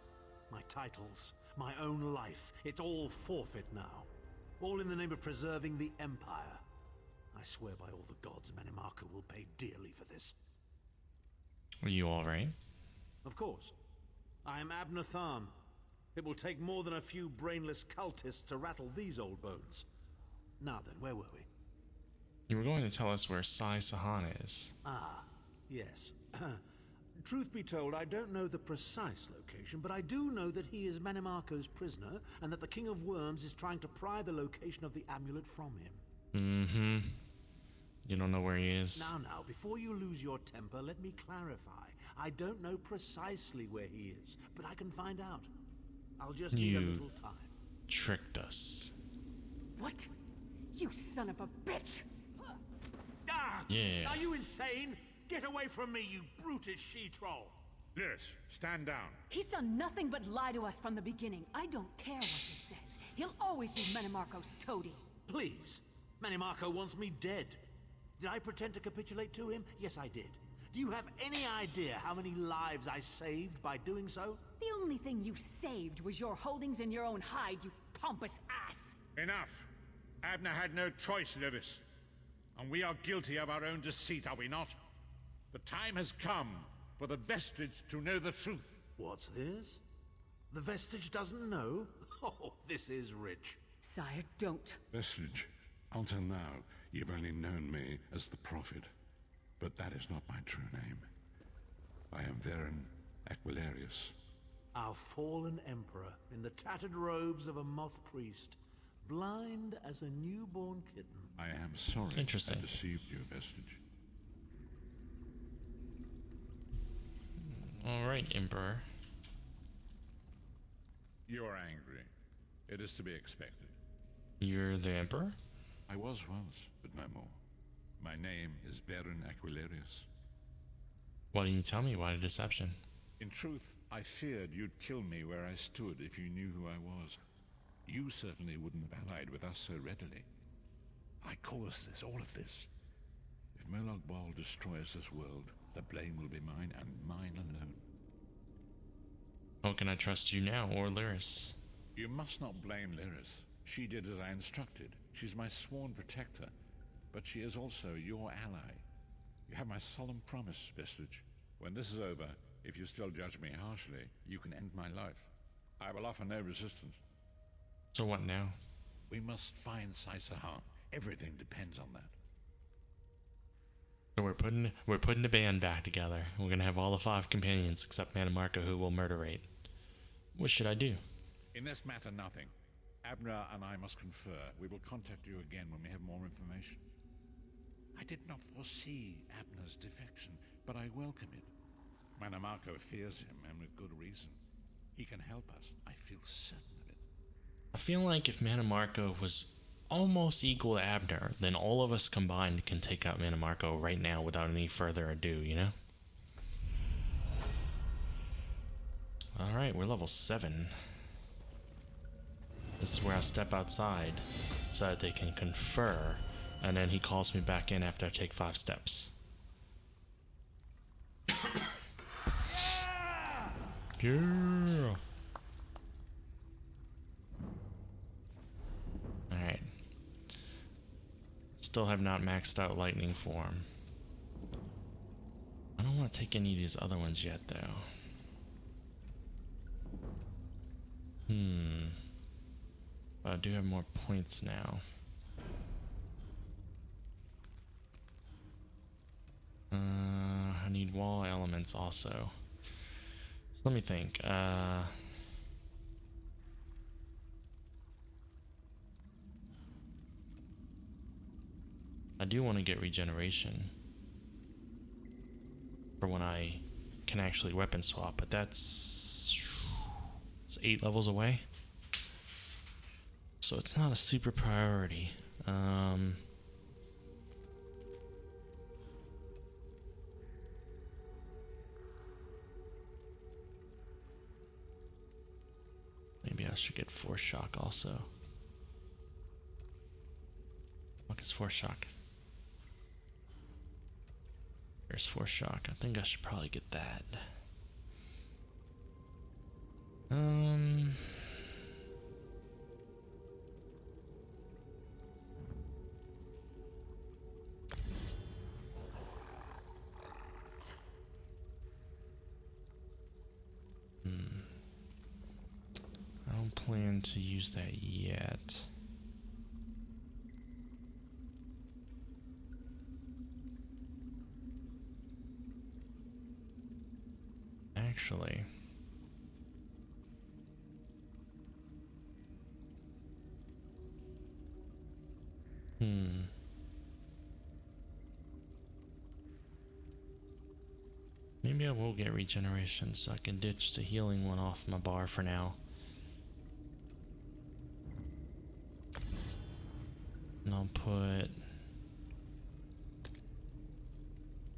my titles, my own life, it's all forfeit now. All in the name of preserving the Empire. I swear by all the gods, Manimarco will pay dearly for this. Are you alright? Of course. I am Abner Tharn. It will take more than a few brainless cultists to rattle these old bones. Now then, where were we? You were going to tell us where Sai Sahan is. Ah, yes. Truth be told, I don't know the precise location, but I do know that he is Manimarco's prisoner, and that the King of Worms is trying to pry the location of the amulet from him. Mm-hmm. You don't know where he is? Now, before you lose your temper, let me clarify. I don't know precisely where he is, but I can find out. I'll just need a little time. Tricked us. What? You son of a bitch! Ah! Yeah. Are you insane? Get away from me, you brutish she-troll! Lyris, stand down. He's done nothing but lie to us from the beginning. I don't care what he says. He'll always be Manimarco's toady. Please. Manimarco wants me dead. Did I pretend to capitulate to him? Yes, I did. Do you have any idea how many lives I saved by doing so? The only thing you saved was your holdings in your own hide, you pompous ass! Enough. Abner had no choice, Lyris. And we are guilty of our own deceit, are we not? The time has come for the Vestige to know the truth. What's this? The Vestige doesn't know? Oh, this is rich. Sire, don't. Vestige, until now, you've only known me as the Prophet. But that is not my true name. I am Varen Aquilarius. Our fallen emperor, in the tattered robes of a moth priest, blind as a newborn kitten. I am sorry Interesting. I deceived you, Vestige. Alright, Emperor. You are angry. It is to be expected. You're the Emperor? I was once, but no more. My name is Varen Aquilarius. Why didn't you tell me? Why the deception? In truth, I feared you'd kill me where I stood if you knew who I was. You certainly wouldn't have allied with us so readily. I caused this, all of this. If Molag Bal destroys this world, the blame will be mine and mine alone. How can I trust you now, or Lyris? You must not blame Lyris. She did as I instructed. She's my sworn protector, but she is also your ally. You have my solemn promise, Vestige. When this is over, if you still judge me harshly, you can end my life. I will offer no resistance. So what now? We must find Sai Sahan. Everything depends on that. So we're putting the band back together. We're gonna have all the 5 companions except Manimarco, who will murderate. What should I do? In this matter, nothing. Abner and I must confer. We will contact you again when we have more information. I did not foresee Abner's defection, but I welcome it. Manimarco fears him, and with good reason. He can help us. I feel certain of it. I feel like if Manimarco was almost equal to Abner, then all of us combined can take out Manimarco right now without any further ado, you know? Alright, we're level 7. This is where I step outside so that they can confer, and then he calls me back in after I take 5 steps. Yeah! Alright. Still have not maxed out lightning form. I don't want to take any of these other ones yet, though. But I do have more points now. I need wall elements also. Let me think. I do want to get regeneration for when I can actually weapon swap, but it's 8 levels away, so it's not a super priority. Maybe I should get Force Shock also. What is Force Shock? There's Force Shock. I think I should probably get that. I don't plan to use that yet. Actually, maybe I will get regeneration so I can ditch the healing one off my bar for now. And I'll put,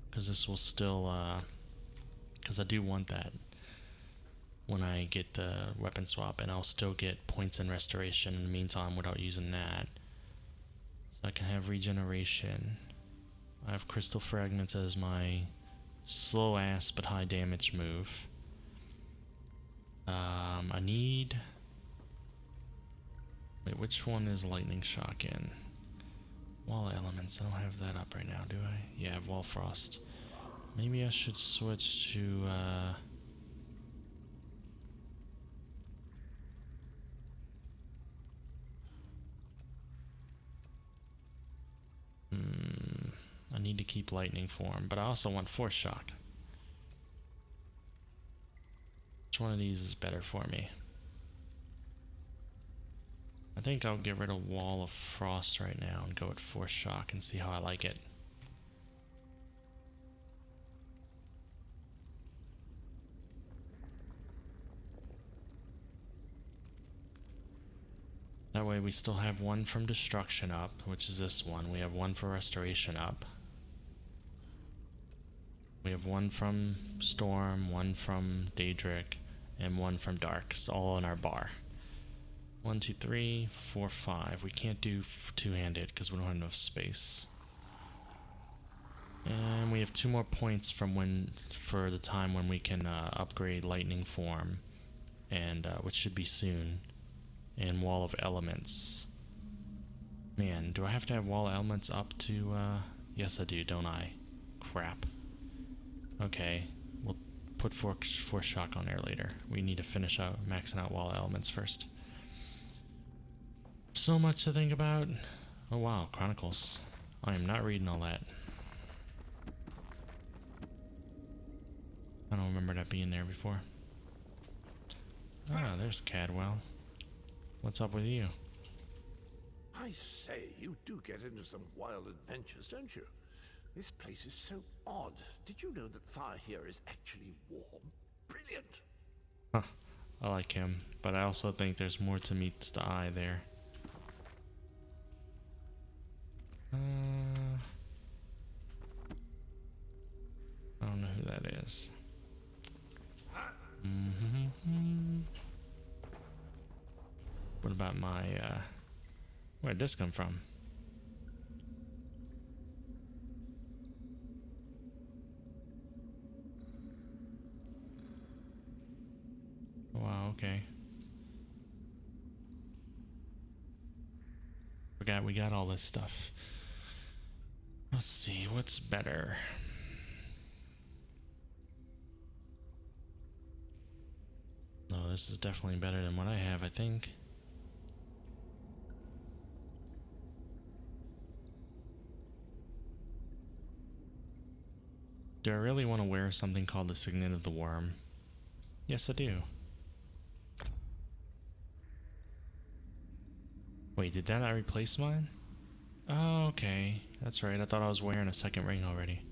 because this will still, because I do want that when I get the weapon swap, and I'll still get points in restoration in the meantime without using that. So I can have regeneration. I have crystal fragments as my slow ass but high damage move. I need, wait, which one is lightning shock in? Wall elements. I don't have that up right now, do I? Yeah, I have wall frost. Maybe I should switch to I need to keep lightning form, but I also want force shock. Which one of these is better for me? I think I'll get rid of wall of frost right now and go with force shock and see how I like it. That way we still have one from destruction up, which is this one. We have one for restoration up. We have one from storm, one from Daedric, and one from dark. It's all in our bar. 1, 2, 3, 4, 5. We can't do two-handed because we don't have enough space. And we have 2 more points from for the time when we can upgrade lightning form, and which should be soon. And wall of elements. Man, do I have to have wall of elements up to yes I do, don't I? Crap. Okay, we'll put force shock on there later. We need to finish out maxing out wall of elements first. So much to think about. Oh wow, Chronicles. I am not reading all that. I don't remember that being there before. Ah, there's Cadwell. What's up with you? I say, you do get into some wild adventures, don't you? This place is so odd. Did you know that fire here is actually warm? Brilliant! Huh. I like him, but I also think there's more to meets the eye there. I don't know who that is. What about my, where'd this come from? Wow, okay. Forgot we got all this stuff. Let's see, what's better? No, this is definitely better than what I have, I think. Do I really want to wear something called the Signet of the Worm? Yes, I do. Wait, did that not replace mine? Oh, okay. That's right. I thought I was wearing a second ring already.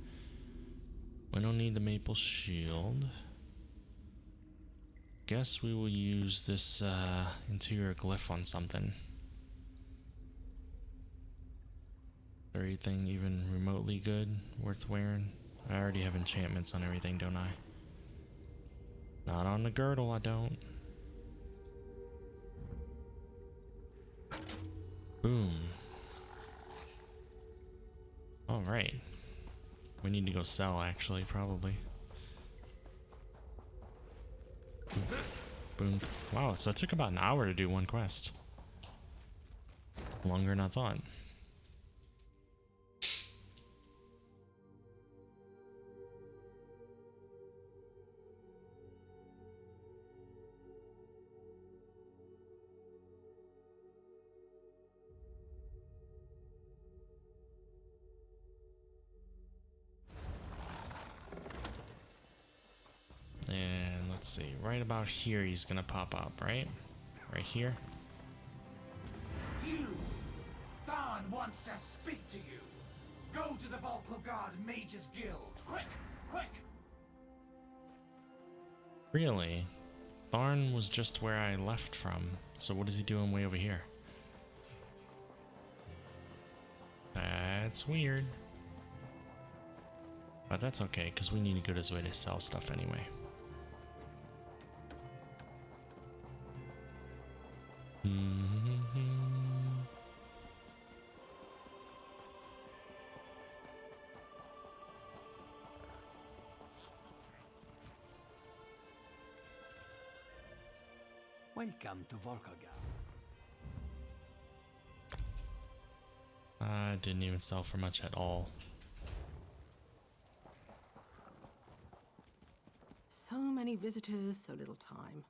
We don't need the maple shield. Guess we will use this interior glyph on something. Is there anything even remotely good worth wearing? I already have enchantments on everything, don't I? Not on the girdle, I don't. Boom. All right. We need to go sell, actually, probably. Boom. Boom. Wow, so it took about an hour to do one quest. Longer than I thought. And let's see, right about here he's gonna pop up, right? Right here. You! Tharn wants to speak to you! Go to the Volkilgard Mages Guild! Quick! Quick! Really? Tharn was just where I left from, so what is he doing way over here? That's weird. But that's okay, because we need to go this way to sell stuff anyway. Welcome to Volkilgard. Didn't even sell for much at all. So many visitors, so little time.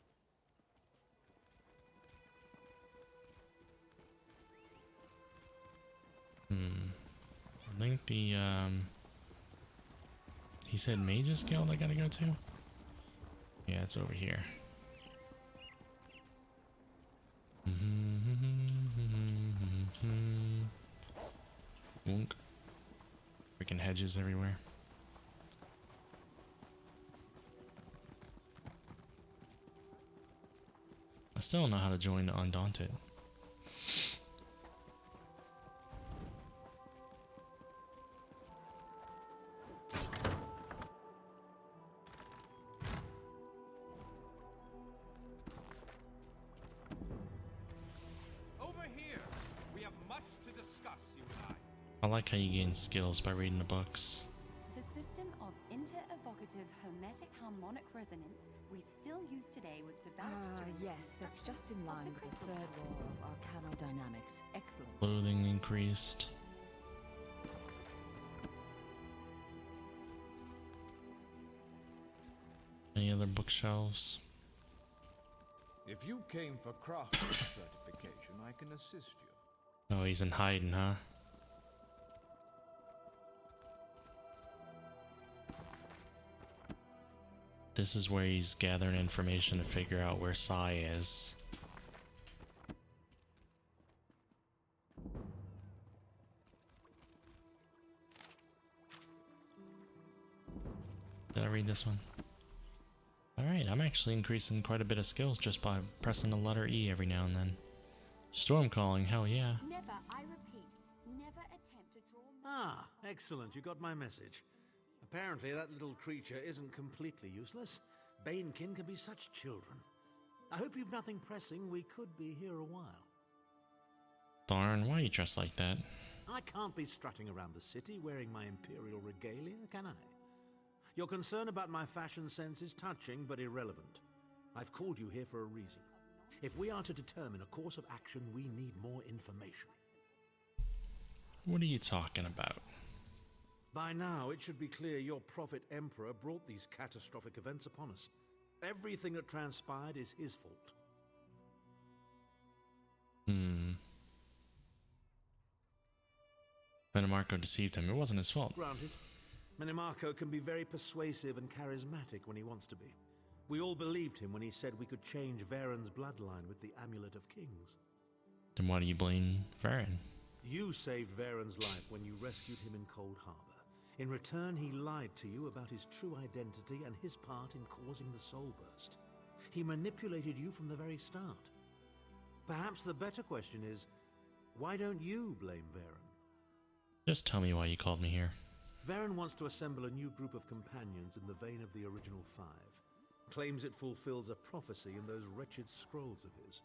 I think the, he said Mages Guild I gotta go to? Yeah, it's over here. Wonk. Freaking hedges everywhere. I still don't know how to join the Undaunted. Over here! We have much to discuss, you and I like how you gain skills by reading the books. The system of inter-evocative hermetic harmonic resonance we still use today was developed during the Yes, that's just in line with the crystal third law of arcanodynamics. Excellent. Clothing increased. Any other bookshelves? If you came for crafting certification, I can assist you. Oh, he's in hiding, huh? This is where he's gathering information to figure out where Sai is. Did I read this one? Alright, I'm actually increasing quite a bit of skills just by pressing the letter E every now and then. Storm calling, hell yeah. Never, I repeat, never attempt to draw. Ah, excellent. You got my message. Apparently that little creature isn't completely useless. Banekin can be such children. I hope you've nothing pressing. We could be here a while. Tharn, why are you dressed like that? I can't be strutting around the city wearing my imperial regalia, can I? Your concern about my fashion sense is touching but irrelevant. I've called you here for a reason. If we are to determine a course of action, we need more information. What are you talking about? By now, it should be clear your prophet Emperor brought these catastrophic events upon us. Everything that transpired is his fault. Menomarco deceived him. It wasn't his fault. Granted. Menomarco can be very persuasive and charismatic when he wants to be. We all believed him when he said we could change Varen's bloodline with the Amulet of Kings. Then why do you blame Varen? You saved Varen's life when you rescued him in Cold Harbor. In return, he lied to you about his true identity and his part in causing the Soul Burst. He manipulated you from the very start. Perhaps the better question is, why don't you blame Varen? Just tell me why you called me here. Varen wants to assemble a new group of companions in the vein of the original five. Claims it fulfills a prophecy in those wretched scrolls of his.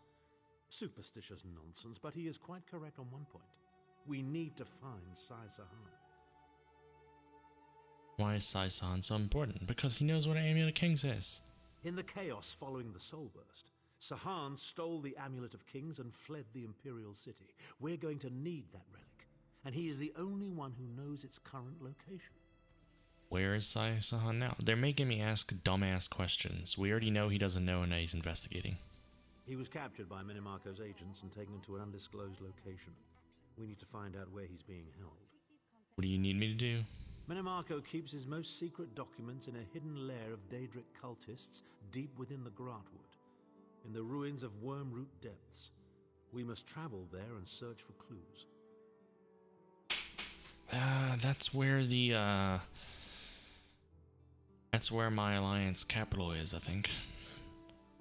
Superstitious nonsense, but he is quite correct on one point. We need to find Sai Sahan. Why is Sai-san so important? Because he knows what an Amulet of Kings is. In the chaos following the Soul Burst, Sahan stole the Amulet of Kings and fled the Imperial City. We're going to need that relic, and he is the only one who knows its current location. Where is Sai-san now? They're making me ask dumbass questions. We already know he doesn't know and he's investigating. He was captured by Minimarco's agents and taken to an undisclosed location. We need to find out where he's being held. What do you need me to do? Minimarco keeps his most secret documents in a hidden lair of Daedric cultists deep within the Grotwood, in the ruins of Wormroot Depths. We must travel there and search for clues. That's where the, that's where my Alliance capital is, I think.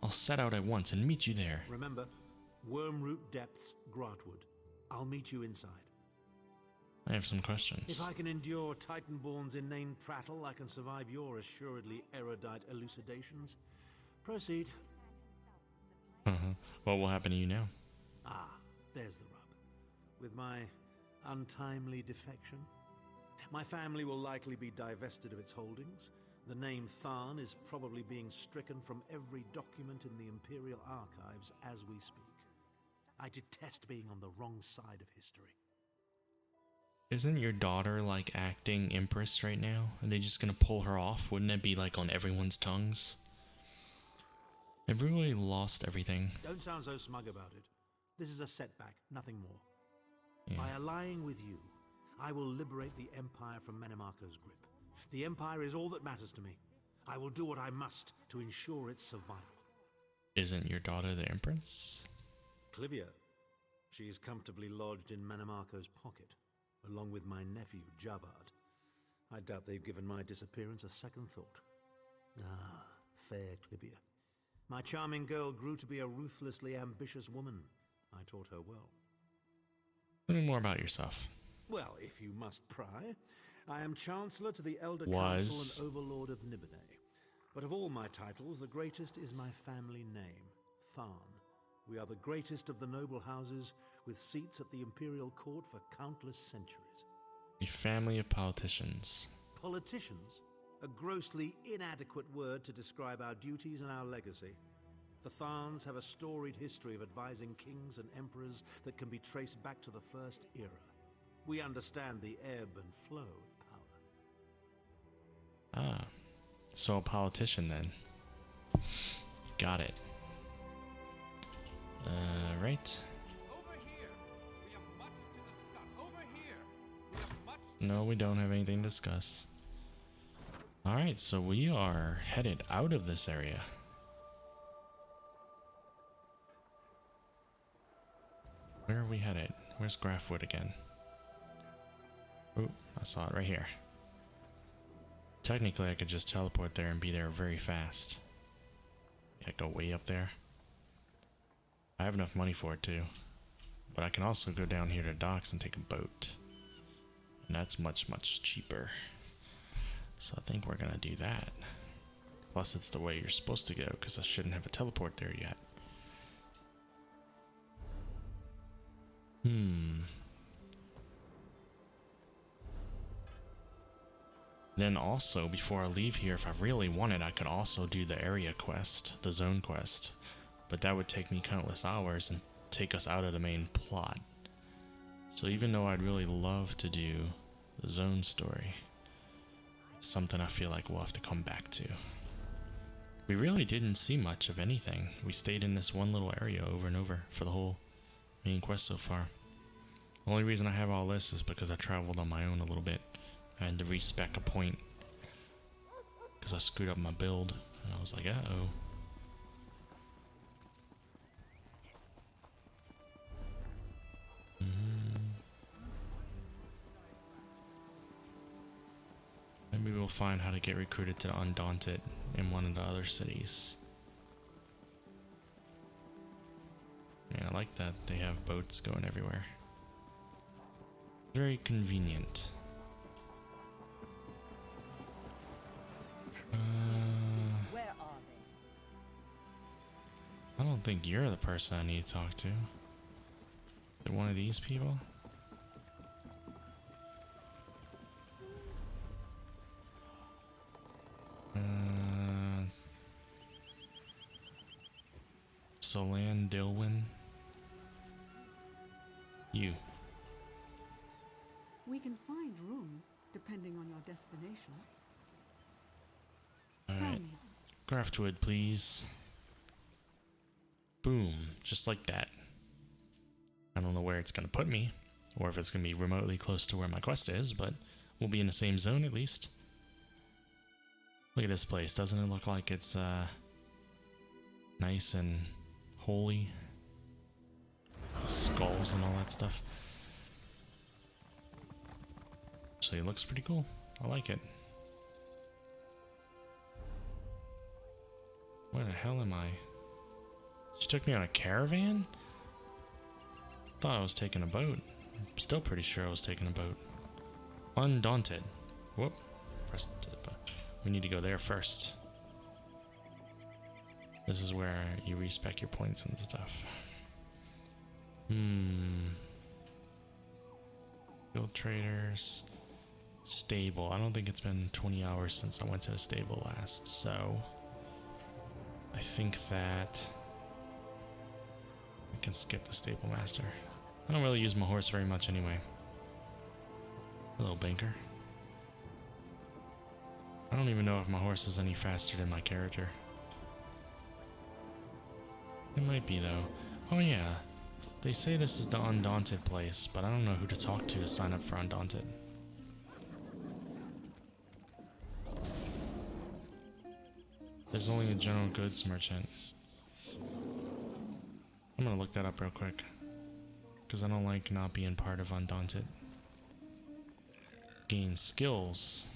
I'll set out at once and meet you there. Remember, Wormroot Depths, Grotwood. I'll meet you inside. I have some questions. If I can endure Titanborn's inane prattle, I can survive your assuredly erudite elucidations. Proceed. What will happen to you now? Ah, there's the rub. With my untimely defection, my family will likely be divested of its holdings. The name Tharn is probably being stricken from every document in the Imperial archives as we speak. I detest being on the wrong side of history. Isn't your daughter like acting Empress right now? Are they just gonna pull her off? Wouldn't it be like on everyone's tongues? They've really lost everything. Don't sound so smug about it. This is a setback, nothing more. Yeah. By allying with you, I will liberate the Empire from Menimarco's grip. The Empire is all that matters to me. I will do what I must to ensure its survival. Isn't your daughter the Empress? Clivia. She is comfortably lodged in Menimarco's pocket, along with my nephew, Jabad. I doubt they've given my disappearance a second thought. Ah, fair Clivia. My charming girl grew to be a ruthlessly ambitious woman. I taught her well. Tell me more about yourself. Well, if you must pry, I am Chancellor to the Elder Was. Council and Overlord of Nibene. But of all my titles, the greatest is my family name, Tharn. We are the greatest of the noble houses, with seats at the Imperial Court for countless centuries. A family of politicians. Politicians? A grossly inadequate word to describe our duties and our legacy. The Tharns have a storied history of advising kings and emperors that can be traced back to the First Era. We understand the ebb and flow of power. Ah, so a politician then. Got it. Right. Over here, we have much to discuss. Over here, we have much No, we don't have anything to discuss. Alright, so we are headed out of this area. Where are we headed? Where's Grafwood again? Oh, I saw it right here. Technically, I could just teleport there and be there very fast. Yeah, go way up there. I have enough money for it too. But I can also go down here to docks and take a boat. And that's much, much cheaper. So I think we're gonna do that. Plus it's the way you're supposed to go, because I shouldn't have a teleport there yet. Then also, before I leave here, if I really wanted, I could also do the area quest, the zone quest. But that would take me countless hours and take us out of the main plot. So even though I'd really love to do the zone story, it's something I feel like we'll have to come back to. We really didn't see much of anything. We stayed in this one little area over and over for the whole main quest so far. The only reason I have all this is because I traveled on my own a little bit. I had to respec a point because I screwed up my build. And I was like, uh-oh. Maybe we'll find how to get recruited to Undaunted in one of the other cities. Yeah, I like that they have boats going everywhere. Very convenient. Where are they? I don't think you're the person I need to talk to. Is it one of these people? Solan Dilwyn. You. We can find room, depending on your destination. Alright. Craftwood, please. Boom. Just like that. I don't know where it's going to put me, or if it's going to be remotely close to where my quest is, but we'll be in the same zone at least. Look at this place. Doesn't it look like it's nice and holy? The skulls and all that stuff. Actually, it looks pretty cool. I like it. Where the hell am I? She took me on a caravan? Thought I was taking a boat. I'm still pretty sure I was taking a boat. Undaunted. Whoop. Press the button. We need to go there first. This is where you respec your points and stuff. Guild traders. Stable. I don't think it's been 20 hours since I went to a stable last, so I think that I can skip the stable master. I don't really use my horse very much anyway. Hello, banker. I don't even know if my horse is any faster than my character. It might be though. Oh yeah, they say this is the Undaunted place, but I don't know who to talk to sign up for Undaunted. There's only a general goods merchant. I'm gonna look that up real quick, because I don't like not being part of Undaunted. Gain skills.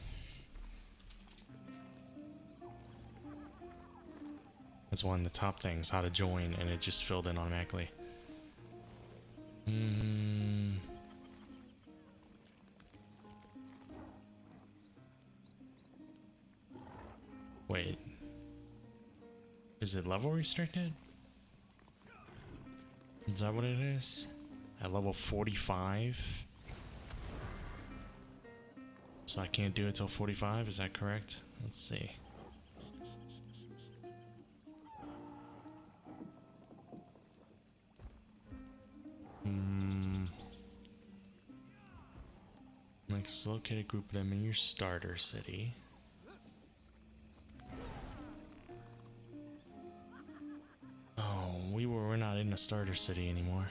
That's one of the top things, how to join, and it just filled in automatically. Wait. Is it level restricted? Is that what it is? At level 45? So I can't do it till 45, is that correct? Let's see. Next, locate a group of them in your starter city. Oh, we're not in the starter city anymore.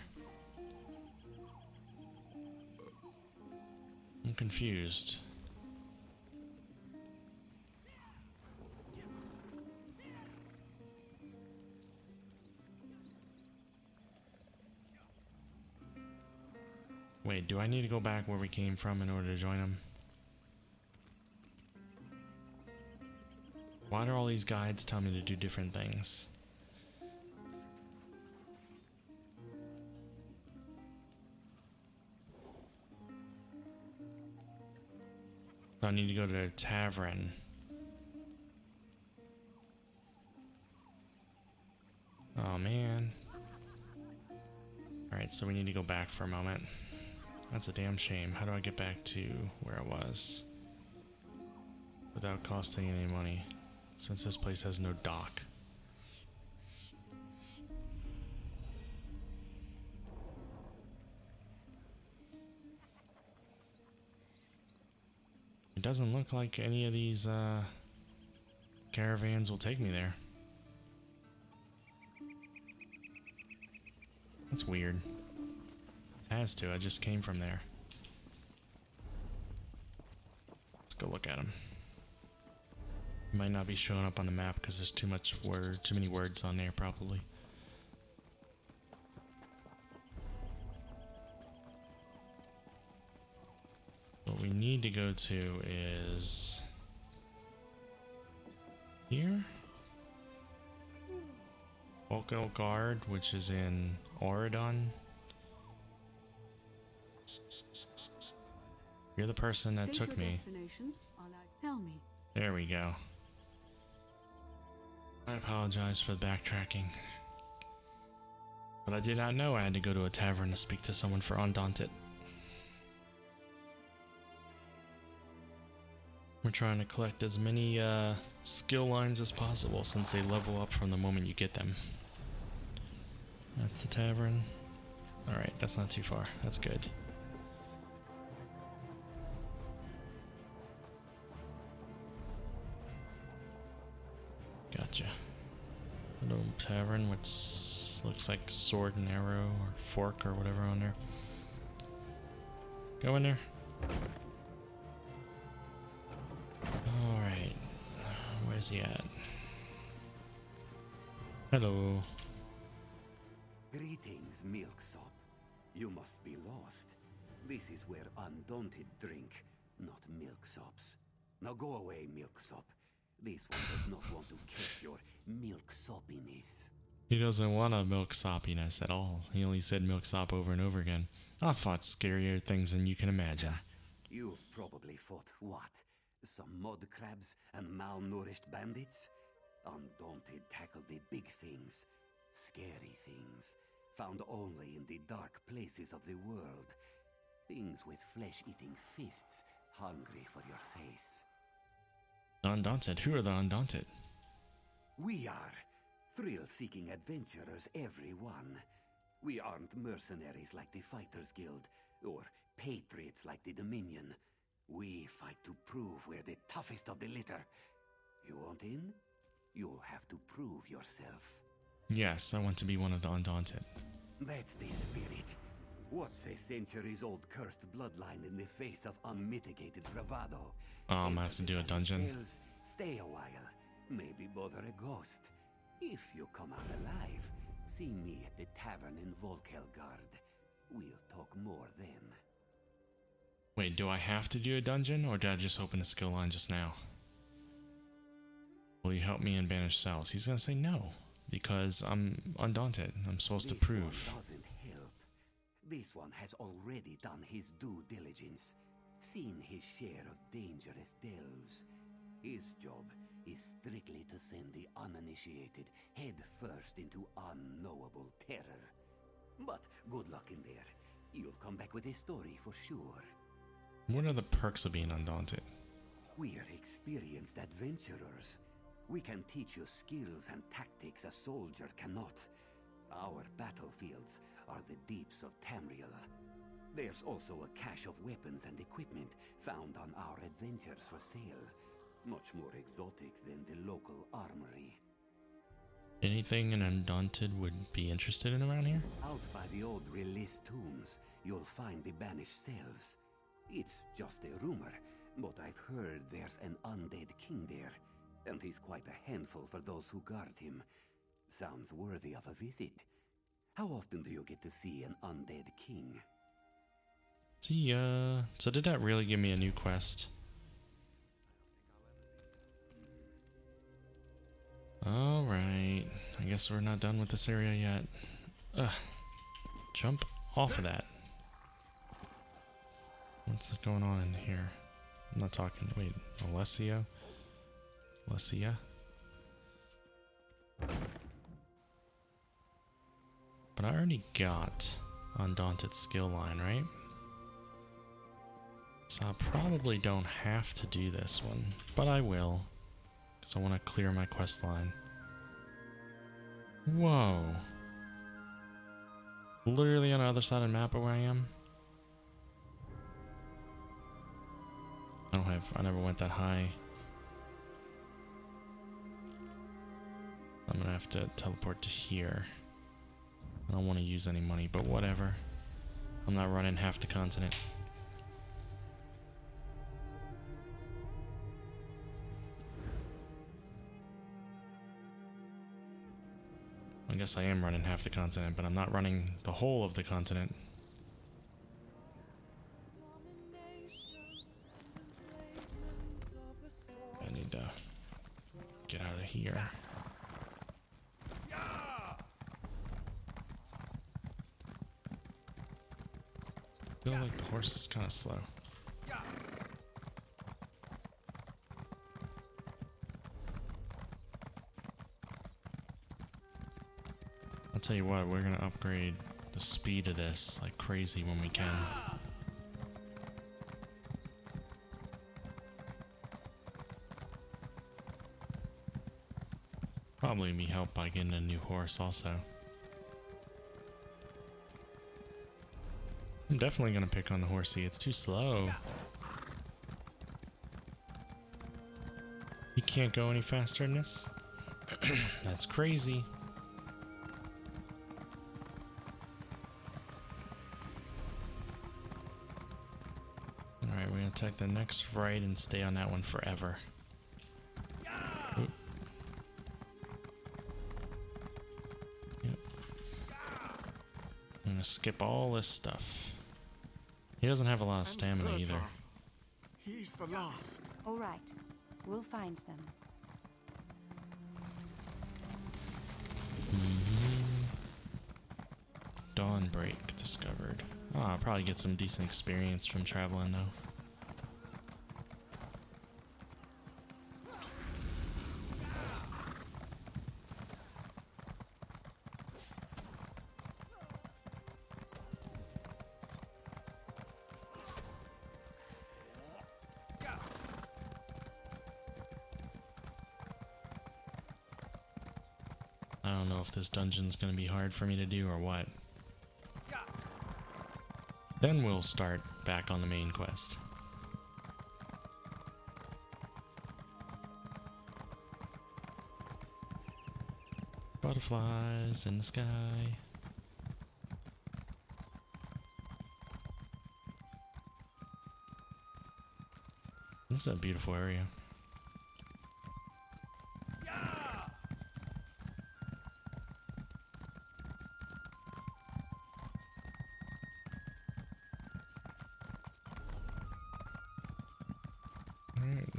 I'm confused. Wait, do I need to go back where we came from in order to join them? Why do all these guides tell me to do different things? I need to go to the tavern. Oh man. Alright, so we need to go back for a moment. That's a damn shame. How do I get back to where I was without costing any money, since this place has no dock? It doesn't look like any of these caravans will take me there. That's weird. Has to, I just came from there. Let's go look at them. Might not be showing up on the map because there's too many words on there probably. What we need to go to is here. Volkel Guard, which is in Auridon. You're the person that took me. Tell me. There we go. I apologize for the backtracking. But I did not know I had to go to a tavern to speak to someone for Undaunted. We're trying to collect as many skill lines as possible since they level up from the moment you get them. That's the tavern. Alright, that's not too far. That's good. Gotcha. Little tavern with looks like sword and arrow or fork or whatever on there. Go in there. Alright. Where's he at? Hello. Greetings, Milksop. You must be lost. This is where Undaunted drink, not Milksops. Now go away, Milksop. This one does not want to catch your milksopiness. He doesn't want a milksopiness at all. He only said milksop over and over again. I've fought scarier things than you can imagine. You've probably fought what? Some mud crabs and malnourished bandits? Undaunted tackled the big things. Scary things. Found only in the dark places of the world. Things with flesh-eating fists, hungry for your face. Undaunted? Who are the Undaunted? We are. Thrill-seeking adventurers, every one. We aren't mercenaries like the Fighters Guild, or patriots like the Dominion. We fight to prove we're the toughest of the litter. You want in? You'll have to prove yourself. Yes, I want to be one of the Undaunted. That's the spirit. What's a centuries-old cursed bloodline in the face of unmitigated bravado? I'm gonna have to do a dungeon. Cells, stay a while. Maybe bother a ghost. If you come out alive, see me at the tavern in Volkelgard. We'll talk more then. Wait, do I have to do a dungeon, or did I just open a skill line just now? Will you help me in Banished Cells? He's gonna say no, because I'm Undaunted. I'm supposed to prove. One doesn't help. This one has already done his due diligence, seen his share of dangerous delves. His job is strictly to send the uninitiated head first into unknowable terror. But good luck in there. You'll come back with a story for sure. What are the perks of being Undaunted? We're experienced adventurers. We can teach you skills and tactics a soldier cannot. Our battlefields are the deeps of Tamriel. There's also a cache of weapons and equipment found on our adventures for sale. Much more exotic than the local armory. Anything an Undaunted would be interested in around here? Out by the old Release tombs, you'll find the Banished Cells. It's just a rumor, but I've heard there's an undead king there, and he's quite a handful for those who guard him. Sounds worthy of a visit. How often do you get to see an undead king? See, so did that really give me a new quest? Alright, I guess we're not done with this area yet. Ugh. Jump off of that. What's going on in here? I'm not talking. Wait, Alessio? Alessia? But I already got Undaunted skill line, right? So I probably don't have to do this one, but I will. Because I want to clear my quest line. Whoa. Literally on the other side of the map of where I am. I never went that high. I'm gonna have to teleport to here. I don't want to use any money, but whatever. I'm not running half the continent. I guess I am running half the continent, but I'm not running the whole of the continent. I need to get out of here. I feel like the horse is kind of slow. I'll Tell you what, we're gonna upgrade the speed of this like crazy when we can. Probably be helped by getting a new horse also. I'm definitely gonna pick on the horsey. It's too slow. You can't go any faster than this? That's crazy. Alright, we're gonna take the next right and stay on that one forever. Oop. Yep. I'm gonna skip all this stuff. He doesn't have a lot of stamina either. He's the last. All right, we'll find them. Dawnbreak discovered. Oh, I'll probably get some decent experience from traveling though. I don't know if this dungeon's gonna be hard for me to do or what. Then we'll start back on the main quest. Butterflies in the sky. This is a beautiful area.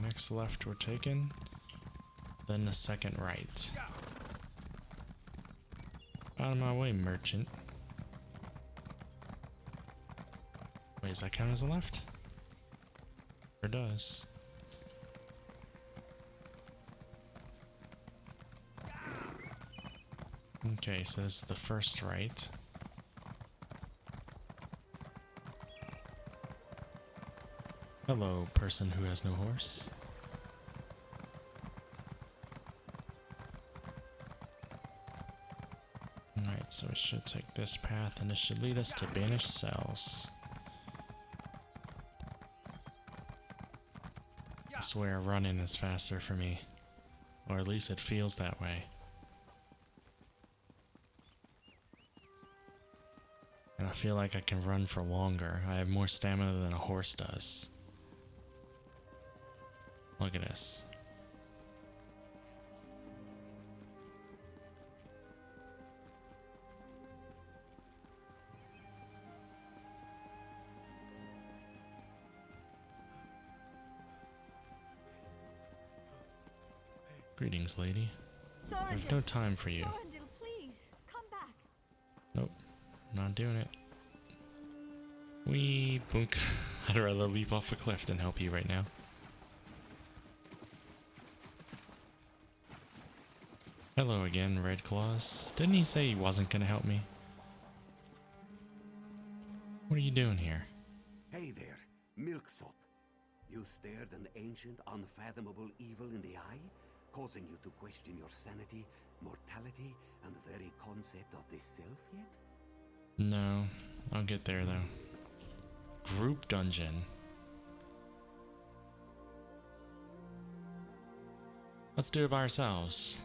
Next left we're taking, then the second right. Out of my way, merchant. Wait, does that count as a left? Sure does. Okay, so this is the first right. Hello, person who has no horse. Alright, so we should take this path and it should lead us to Banished Cells. I swear running is faster for me. Or at least it feels that way. And I feel like I can run for longer. I have more stamina than a horse does. Look at this. Greetings, lady. I have no time for you. Sorrendil, please, come back. Nope, not doing it. Wee boonk. I'd rather leap off a cliff than help you right now. Hello again, Red Claws. Didn't he say he wasn't gonna help me? What are you doing here? Hey there, Milksop. You stared an ancient, unfathomable evil in the eye, causing you to question your sanity, mortality, and the very concept of the self yet? No, I'll get there though. Group dungeon. Let's do it by ourselves.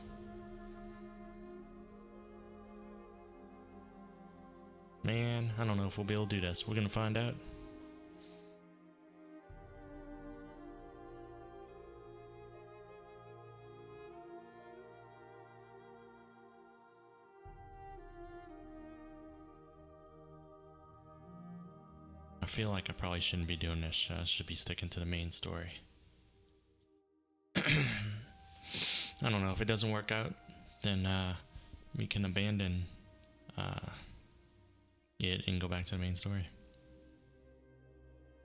Man, I don't know if we'll be able to do this. We're gonna find out. I feel like I probably shouldn't be doing this. I should be sticking to the main story. I don't know. If it doesn't work out, then we can abandon it and go back to the main story.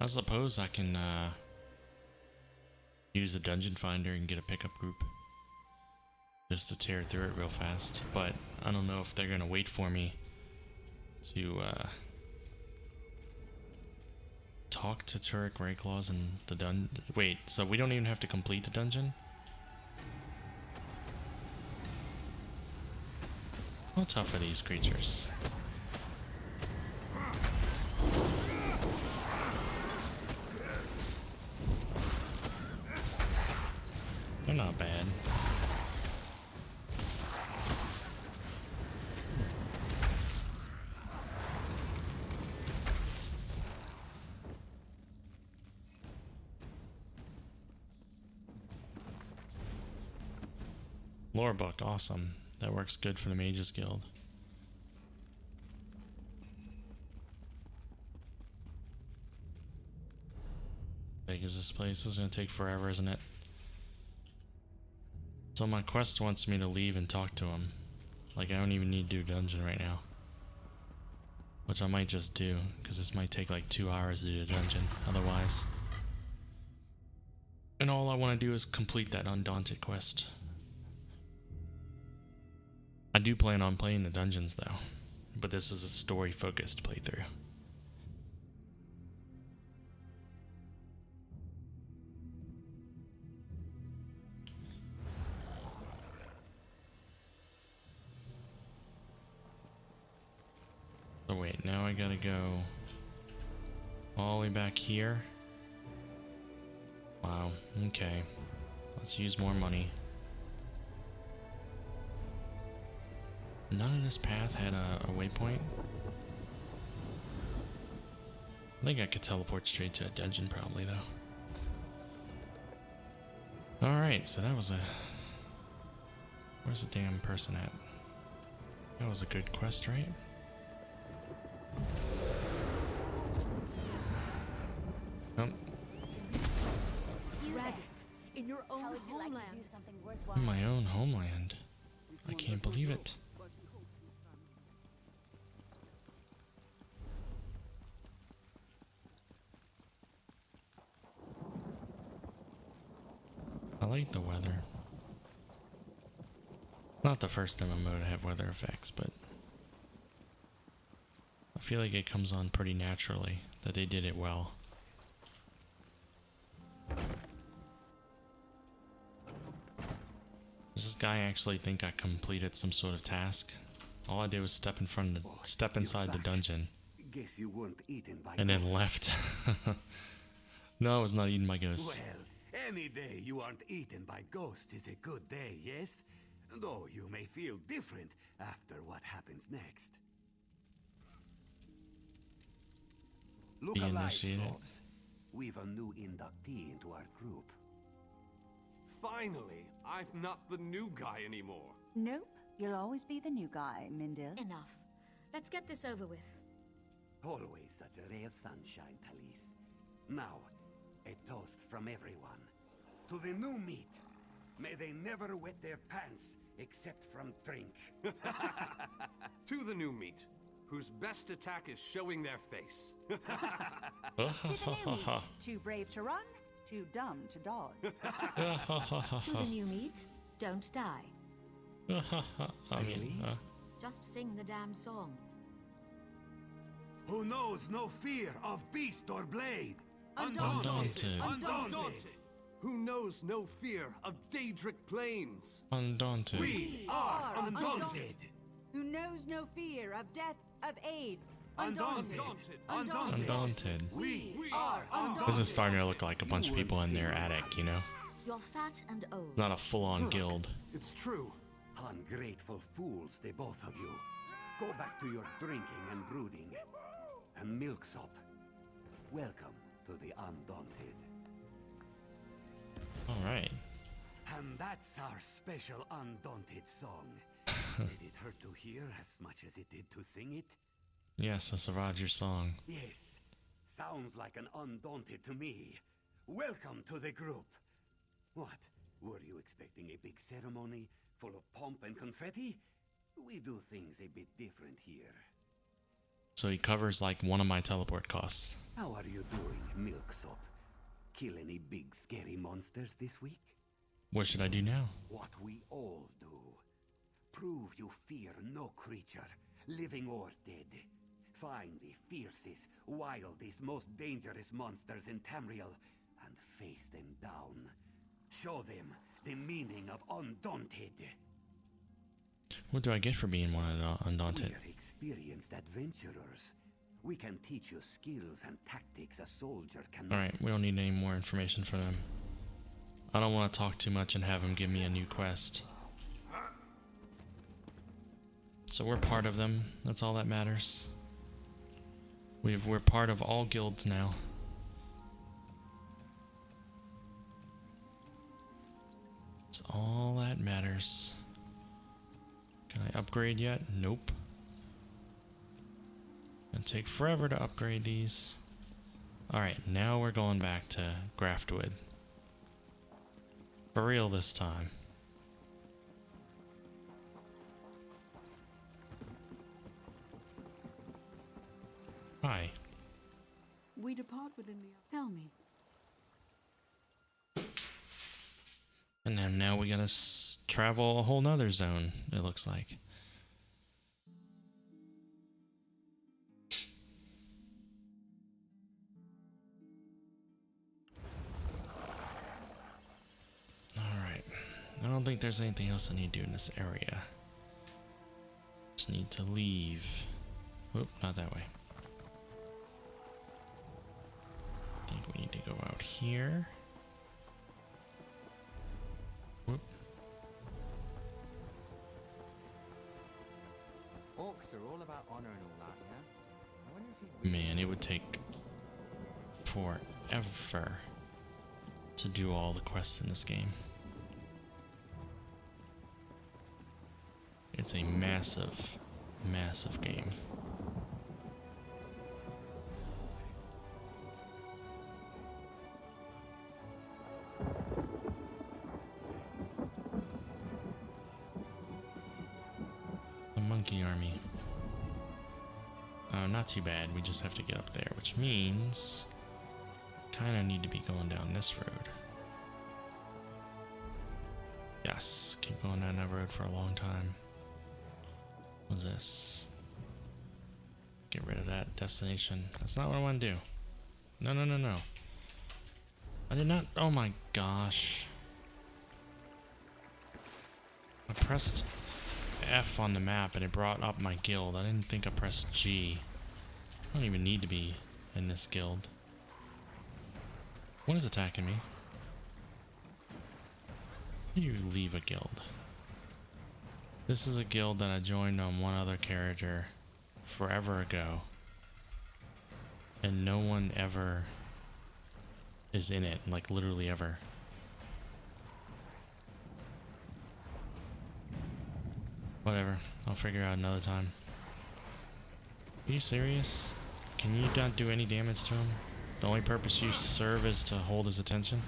I suppose I can use the dungeon finder and get a pickup group. just to tear through it real fast. But I don't know if they're gonna wait for me to talk to Turek Rayclaws in the dungeon. Wait, so we don't even have to complete the dungeon? How tough are these creatures? They're not bad. Lore book, awesome. That works good for the Mages Guild. Big is this place? This is gonna take forever, isn't it? So my quest wants me to leave and talk to him. Like I don't even need to do dungeon right now. Which I might just do, because this might take like 2 hours to do a dungeon otherwise. And all I want to do is complete that Undaunted quest. I do plan on playing the dungeons though, but this is a story focused playthrough. So wait, now I gotta go all the way back here. Wow, okay. Let's use more money. None of this path had a waypoint. I think I could teleport straight to a dungeon probably though. Alright, so that was a... Where's the damn person at? That was a good quest, right? Nope. Dragons in your own homeland. In my own homeland. I can't believe it. I like the weather. Not the first MMO to have weather effects, but I feel like it comes on pretty naturally, that they did it well. Does this guy actually think I completed some sort of task? All I did was step inside the dungeon. Guess you weren't eaten by And then left. No, I was not eaten by ghosts. Well, any day you aren't eaten by ghosts is a good day, yes? Though you may feel different after what happens next. Look Be alive, initiated. Sobs. We've a new inductee into our group. Finally, I'm not the new guy anymore. Nope, you'll always be the new guy, Mindil. Enough. Let's get this over with. Always such a ray of sunshine, Talise. Now, a toast from everyone. To the new meat. May they never wet their pants except from drink. To the new meat, whose best attack is showing their face. To the new meat. Too brave to run, too dumb to dodge. To the new meat, don't die. Really? Just sing the damn song. Who knows no fear of beast or blade? Undaunted. Undaunted. Who knows no fear of Daedric Plains? Undaunted. We are undaunted. Who knows no fear of death, of aid. Undaunted. Undaunted. Undaunted. We are undaunted. This is starting to look like a bunch of people in their attic, you know? You're fat and old. Not a full-on guild. It's true. Ungrateful fools, the both of you. Go back to your drinking and brooding. And milksop. Welcome to the Undaunted. Alright. And that's our special Undaunted song. Did it hurt to hear as much as it did to sing it? Yes, I survived your song. Yes. Sounds like an Undaunted to me. Welcome to the group. What? Were you expecting a big ceremony full of pomp and confetti? We do things a bit different here. So he covers like one of my teleport costs. How are you doing, Milksop? Kill any big scary monsters this week? What should I do now? What we all do. Prove you fear no creature, living or dead. Find the fiercest, wildest, most dangerous monsters in Tamriel, and face them down. Show them the meaning of Undaunted. What do I get for being one of the Undaunted? We're experienced adventurers. We can teach you skills and tactics a soldier cannot. Alright, we don't need any more information from them. I don't want to talk too much and have them give me a new quest. So we're part of them. That's all that matters. We're part of all guilds now. That's all that matters. Can I upgrade yet? Nope. Gonna take forever to upgrade these. Alright, now we're going back to Graftwood. For real this time. Hi. We depart within the... Tell me. And then now we gotta travel a whole nother zone, it looks like. Alright. I don't think there's anything else I need to do in this area. Just need to leave. Whoop, not that way. I think we need to go out here. Whoop. Orcs are all about honor and all that, yeah? I wonder if you... Man, it would take forever to do all the quests in this game. It's a massive, massive game. The monkey army. Not too bad. We just have to get up there, which means kind of need to be going down this road. Yes, keep going down that road for a long time. What's this? Get rid of that destination. That's not what I want to do. No, no, no, no. I did not. Oh my gosh. I pressed F on the map and it brought up my guild. I didn't think I pressed G. I don't even need to be in this guild. What is attacking me? You leave a guild. This is a guild that I joined on one other character forever ago. And no one ever is in it, like literally ever. Whatever, I'll figure out another time. Are you serious? Can you not do any damage to him? The only purpose you serve is to hold his attention?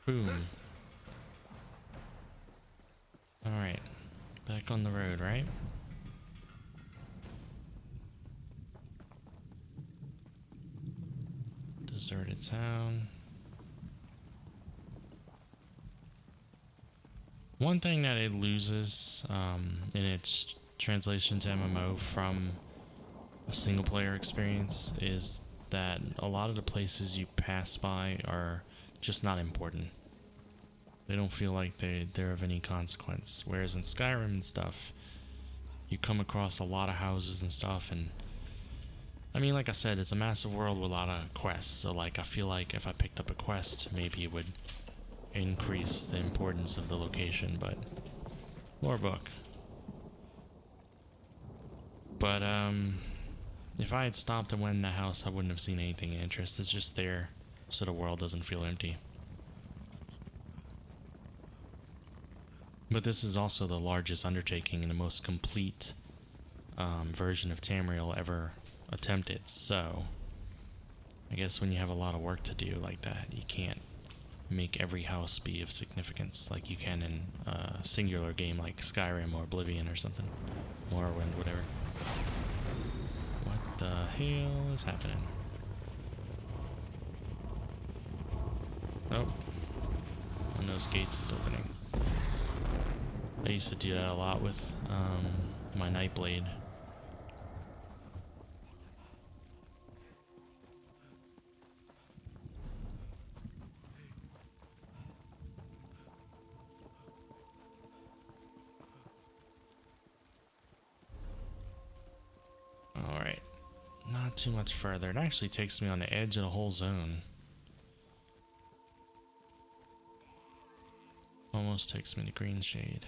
Boom. Alright. Back on the road, right? Deserted town. One thing that it loses in its translation to MMO from a single player experience is that a lot of the places you pass by are just not important. They don't feel like they're of any consequence. Whereas in Skyrim and stuff, you come across a lot of houses and stuff, and I mean, like I said, it's a massive world with a lot of quests, so like I feel like if I picked up a quest, maybe it would increase the importance of the location, but lore book. But if I had stopped and went in the house, I wouldn't have seen anything of interest. It's just there so the world doesn't feel empty. But this is also the largest undertaking and the most complete version of Tamriel ever attempted, so I guess when you have a lot of work to do like that, you can't make every house be of significance like you can in a singular game like Skyrim or Oblivion or something. Morrowind, whatever. the hell is happening? Oh. One of those gates is opening. I used to do that a lot with my Nightblade. Alright. Not too much further. It actually takes me on the edge of the whole zone. Almost takes me to Green Shade.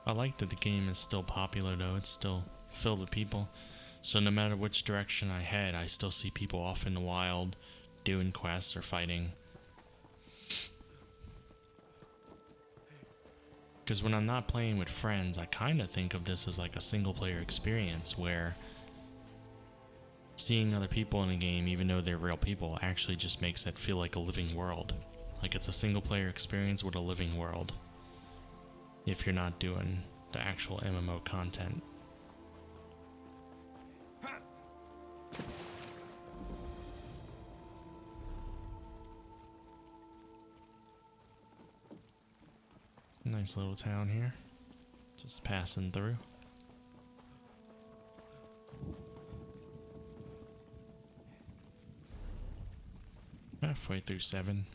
I like that the game is still popular though. It's still filled with people. So no matter which direction I head, I still see people off in the wild doing quests or fighting. Because when I'm not playing with friends, I kind of think of this as like a single player experience where seeing other people in a game, even though they're real people, actually just makes it feel like a living world. Like it's a single player experience with a living world. If you're not doing the actual MMO content. Nice little town here. Just passing through. Halfway through 7.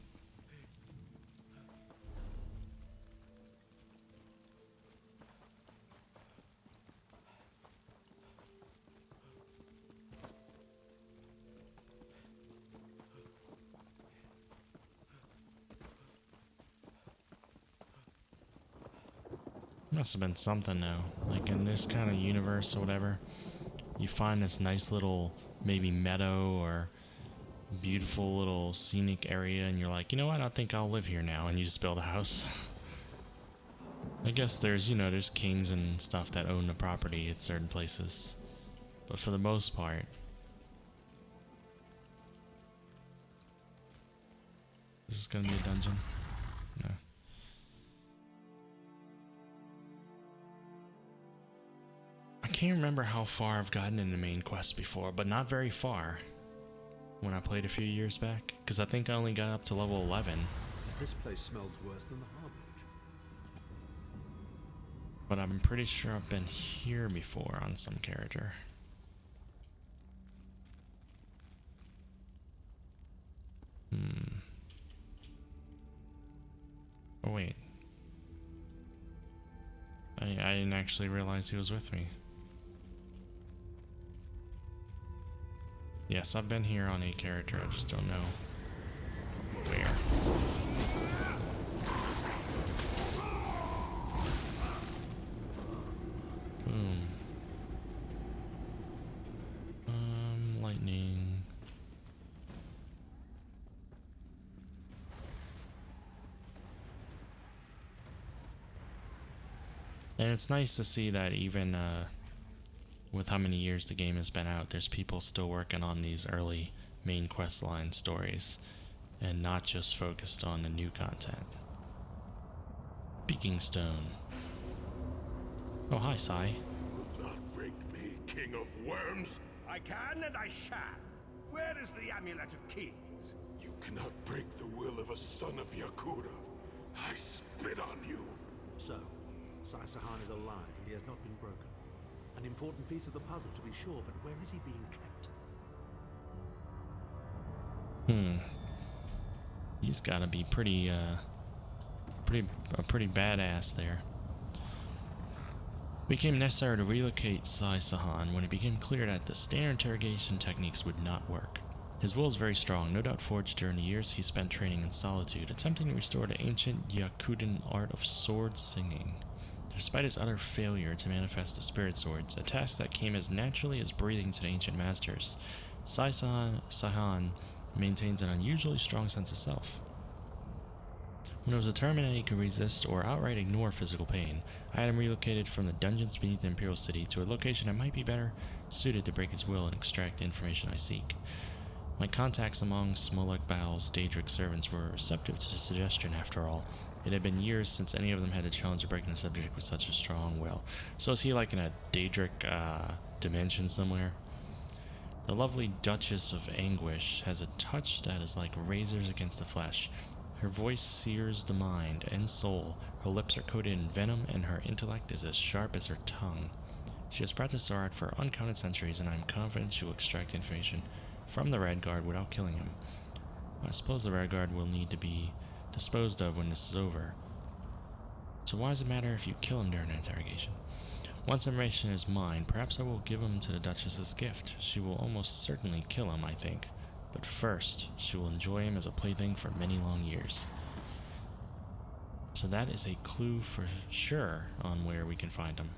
Must have been something though. Like in this kind of universe or whatever, you find this nice little maybe meadow or beautiful little scenic area and you're like, you know what, I think I'll live here now, and you just build a house. I guess there's, you know, there's kings and stuff that own the property at certain places. But for the most part, this is gonna be a dungeon. No. I can't remember how far I've gotten in the main quest before, but not very far when I played a few years back, because I think I only got up to level 11. This place smells worse than the harbor. But I'm pretty sure I've been here before on some character. Oh wait. I didn't actually realize he was with me. Yes, I've been here on a character, I just don't know where. Boom. Lightning. And it's nice to see that even with how many years the game has been out, there's people still working on these early main questline stories and not just focused on the new content. Speaking Stone. Oh, hi, Sai. Not break me, King of Worms. I can and I shall. Where is the Amulet of Kings? You cannot break the will of a son of Yakuda. I spit on you. So, Sai-Sahan is alive and he has not been broken. An important piece of the puzzle to be sure, but where is he being kept? He's gotta be pretty badass there. It became necessary to relocate Sai-Sahan when it became clear that the standard interrogation techniques would not work. His will is very strong, no doubt forged during the years he spent training in solitude, attempting to restore the ancient Yakudan art of sword singing. Despite his utter failure to manifest the spirit swords, a task that came as naturally as breathing to the ancient masters, Sai-Sahan maintains an unusually strong sense of self. When it was determined that he could resist or outright ignore physical pain, I had him relocated from the dungeons beneath the Imperial City to a location that might be better suited to break his will and extract the information I seek. My contacts among Smolek Baal's Daedric servants were receptive to the suggestion, after all. It had been years since any of them had the challenge of breaking the subject with such a strong will. So is he like in a Daedric dimension somewhere? The lovely Duchess of Anguish has a touch that is like razors against the flesh. Her voice sears the mind and soul. Her lips are coated in venom, and her intellect is as sharp as her tongue. She has practiced the art for uncounted centuries, and I am confident she will extract information from the Redguard without killing him. I suppose the Redguard will need to be disposed of when this is over. So why does it matter if you kill him during an interrogation? Once information is mine, perhaps I will give him to the Duchess's gift. She will almost certainly kill him, I think. But first, she will enjoy him as a plaything for many long years. So that is a clue for sure on where we can find him.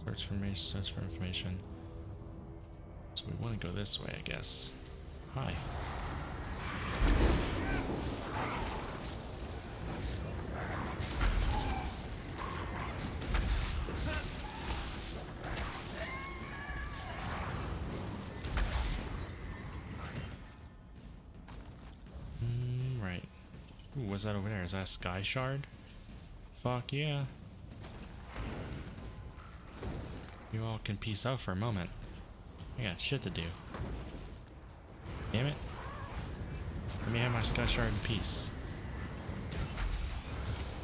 Search for information. So we want to go this way, I guess. Hi. Right. Ooh, what's that over there? Is that a sky shard? Fuck yeah. You all can peace out for a moment. I got shit to do. Damn it. Let me have my sky shard in peace.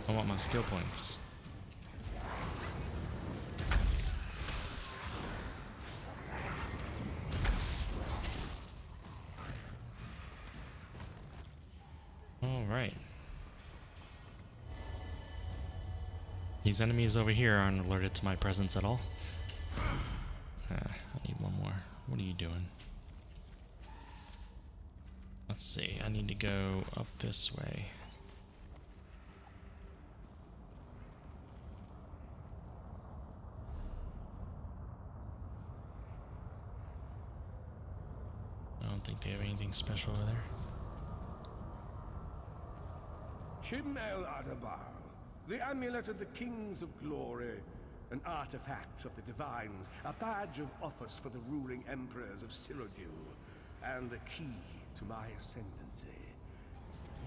I want my skill points. Alright. These enemies over here aren't alerted to my presence at all. I need one more. What are you doing? Let's see. I need to go up this way. I don't think they have anything special over there. Chim El Adabar, the amulet of the Kings of Glory, an artifact of the Divines, a badge of office for the ruling emperors of Cyrodiil, and the key to my ascendancy.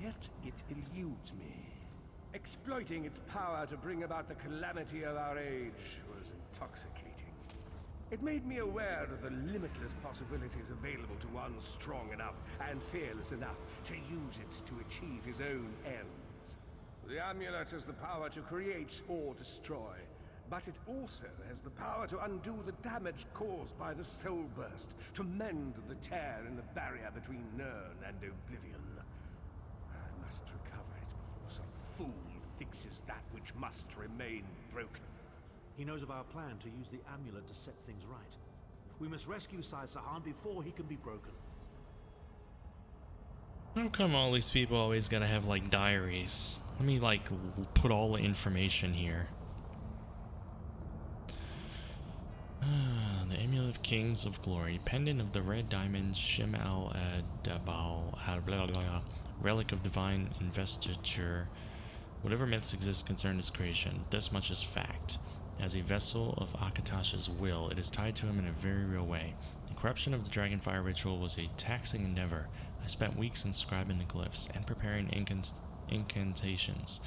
Yet it eludes me. Exploiting its power to bring about the calamity of our age was intoxicating. It made me aware of the limitless possibilities available to one strong enough and fearless enough to use it to achieve his own ends. The amulet has the power to create or destroy, but it also has the power to undo the damage caused by the Soul Burst, to mend the tear in the barrier between Nirn and Oblivion. I must recover it before some fool fixes that which must remain broken. He knows of our plan to use the amulet to set things right. We must rescue Sai Sahan before he can be broken. How come all these people always gotta have, like, diaries? Let me, like, put all the information here. The Amulet of Kings of Glory, pendant of the red diamond, Shim Al Adabal, relic of divine investiture. Whatever myths exist concerning its creation, this much is fact. As a vessel of Akatash's will, it is tied to him in a very real way. The corruption of the Dragonfire ritual was a taxing endeavor. I spent weeks inscribing the glyphs and preparing incantations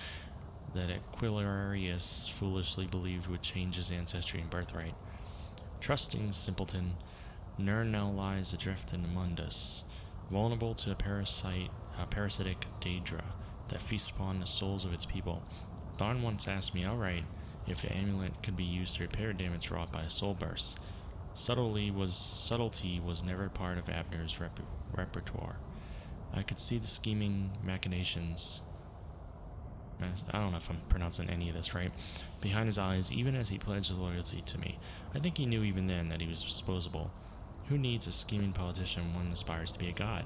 that Aquilarius foolishly believed would change his ancestry and birthright. Trusting simpleton, Nirn now lies adrift in the Mundus, vulnerable to a parasitic Daedra that feasts upon the souls of its people. Tharn once asked me outright if the amulet could be used to repair damage wrought by the soul burst. Subtlety was never part of Abner's repertoire. I could see the scheming machinations. I don't know if I'm pronouncing any of this right. Behind his eyes, even as he pledged his loyalty to me. I think he knew even then that he was disposable. Who needs a scheming politician when one aspires to be a god?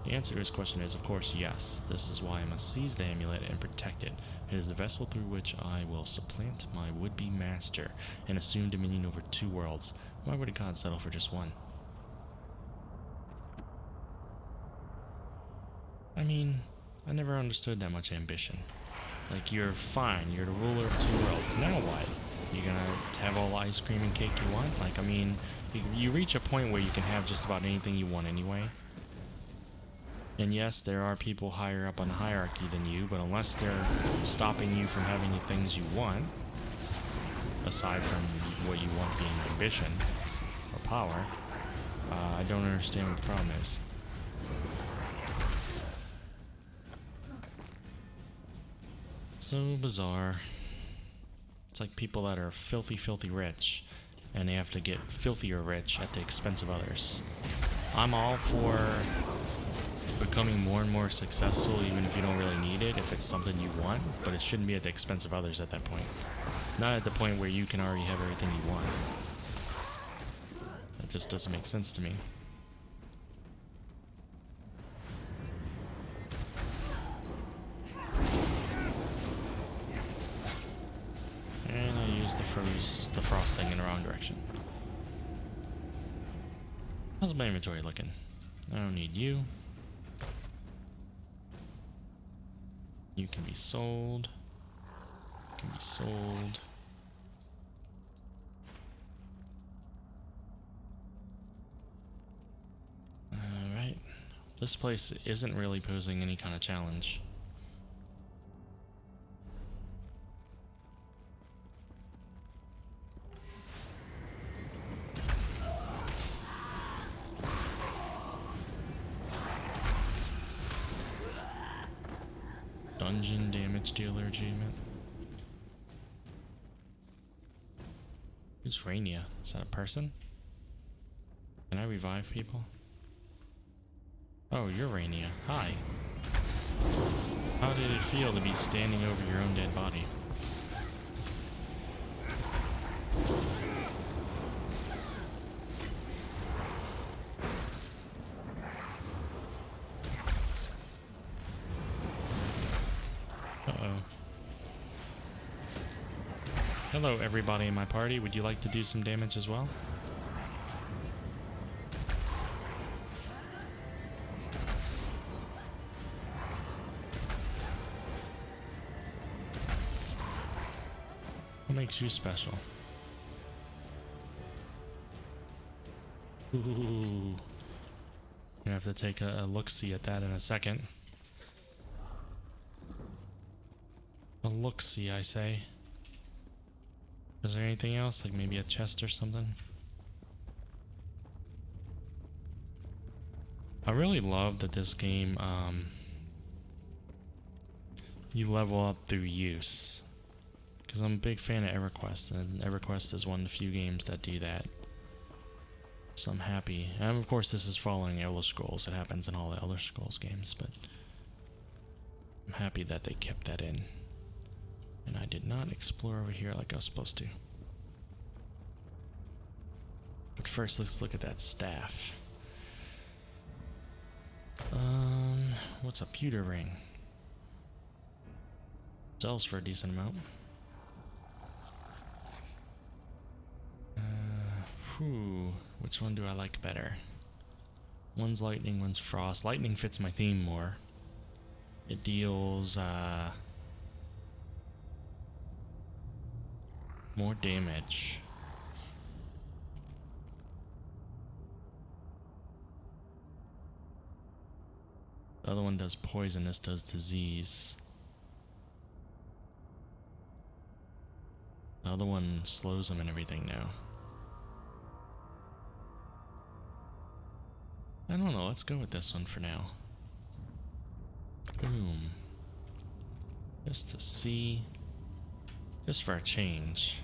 The answer to his question is, of course, yes. This is why I must seize the amulet and protect it. It is the vessel through which I will supplant my would-be master and assume dominion over two worlds. Why would a god settle for just one? I mean, I never understood that much ambition. Like, you're fine, you're the ruler of 2 worlds. Now what? You gonna have all the ice cream and cake you want? Like, I mean, you reach a point where you can have just about anything you want anyway. And yes, there are people higher up on the hierarchy than you, but unless they're stopping you from having the things you want, aside from what you want being ambition or power, I don't understand what the problem is. So bizarre. It's like people that are filthy, filthy rich, and they have to get filthier rich at the expense of others. I'm all for becoming more and more successful, even if you don't really need it, if it's something you want, but it shouldn't be at the expense of others at that point. Not at the point where you can already have everything you want. That just doesn't make sense to me. And I used the frost thing in the wrong direction. How's my inventory looking? I don't need you. You can be sold. Can be sold. Alright. This place isn't really posing any kind of challenge. Dungeon damage dealer achievement. Who's Rainia? Is that a person? Can I revive people? Oh, you're Rainia. Hi. How did it feel to be standing over your own dead body? Hello everybody in my party, would you like to do some damage as well? What makes you special? Ooh. I'm gonna have to take a look-see at that in a second. A look-see, I say. Is there anything else? Like maybe a chest or something? I really love that this game, you level up through use. Because I'm a big fan of EverQuest, and EverQuest is one of the few games that do that. So I'm happy. And of course this is following Elder Scrolls. It happens in all the Elder Scrolls games, but I'm happy that they kept that in. And I did not explore over here like I was supposed to. But first, let's look at that staff. What's a pewter ring? Sells for a decent amount. Which one do I like better? One's lightning, one's frost. Lightning fits my theme more. It deals, more damage. The other one does poison, this does disease. The other one slows them and everything now. I don't know, let's go with this one for now. Boom. Just to see. Just for a change.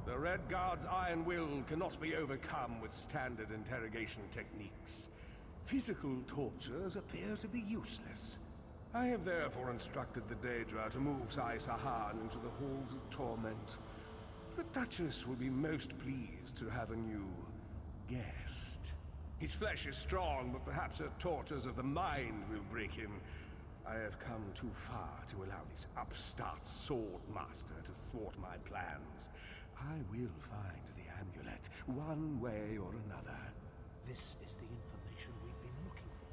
The Red Guard's iron will cannot be overcome with standard interrogation techniques. Physical tortures appear to be useless. I have therefore instructed the Daedra to move Sai Sahan into the halls of torment. The Duchess will be most pleased to have a new guest. His flesh is strong, but perhaps her tortures of the mind will break him. I have come too far to allow this upstart sword master to thwart my plans. I will find the amulet, one way or another. This is the information we've been looking for.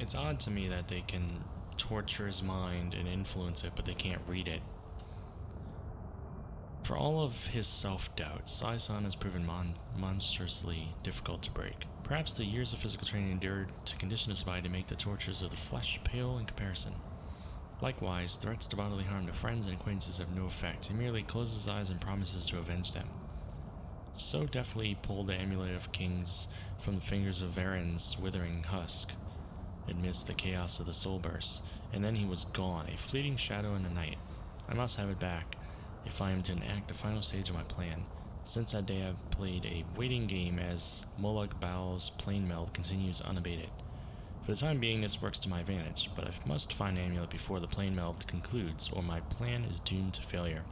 It's odd to me that they can torture his mind and influence it, but they can't read it. For all of his self-doubt, Sai-san has proven monstrously difficult to break. Perhaps the years of physical training endured to condition his body to make the tortures of the flesh pale in comparison. Likewise, threats to bodily harm to friends and acquaintances have no effect. He merely closes his eyes and promises to avenge them. So deftly he pulled the Amulet of Kings from the fingers of Varen's withering husk amidst the chaos of the soul burst, and then he was gone, a fleeting shadow in the night. I must have it back if I am to enact the final stage of my plan. Since that day I've played a waiting game as Molag Bal's plane meld continues unabated. For the time being this works to my advantage, but I must find the amulet before the plane meld concludes, or my plan is doomed to failure.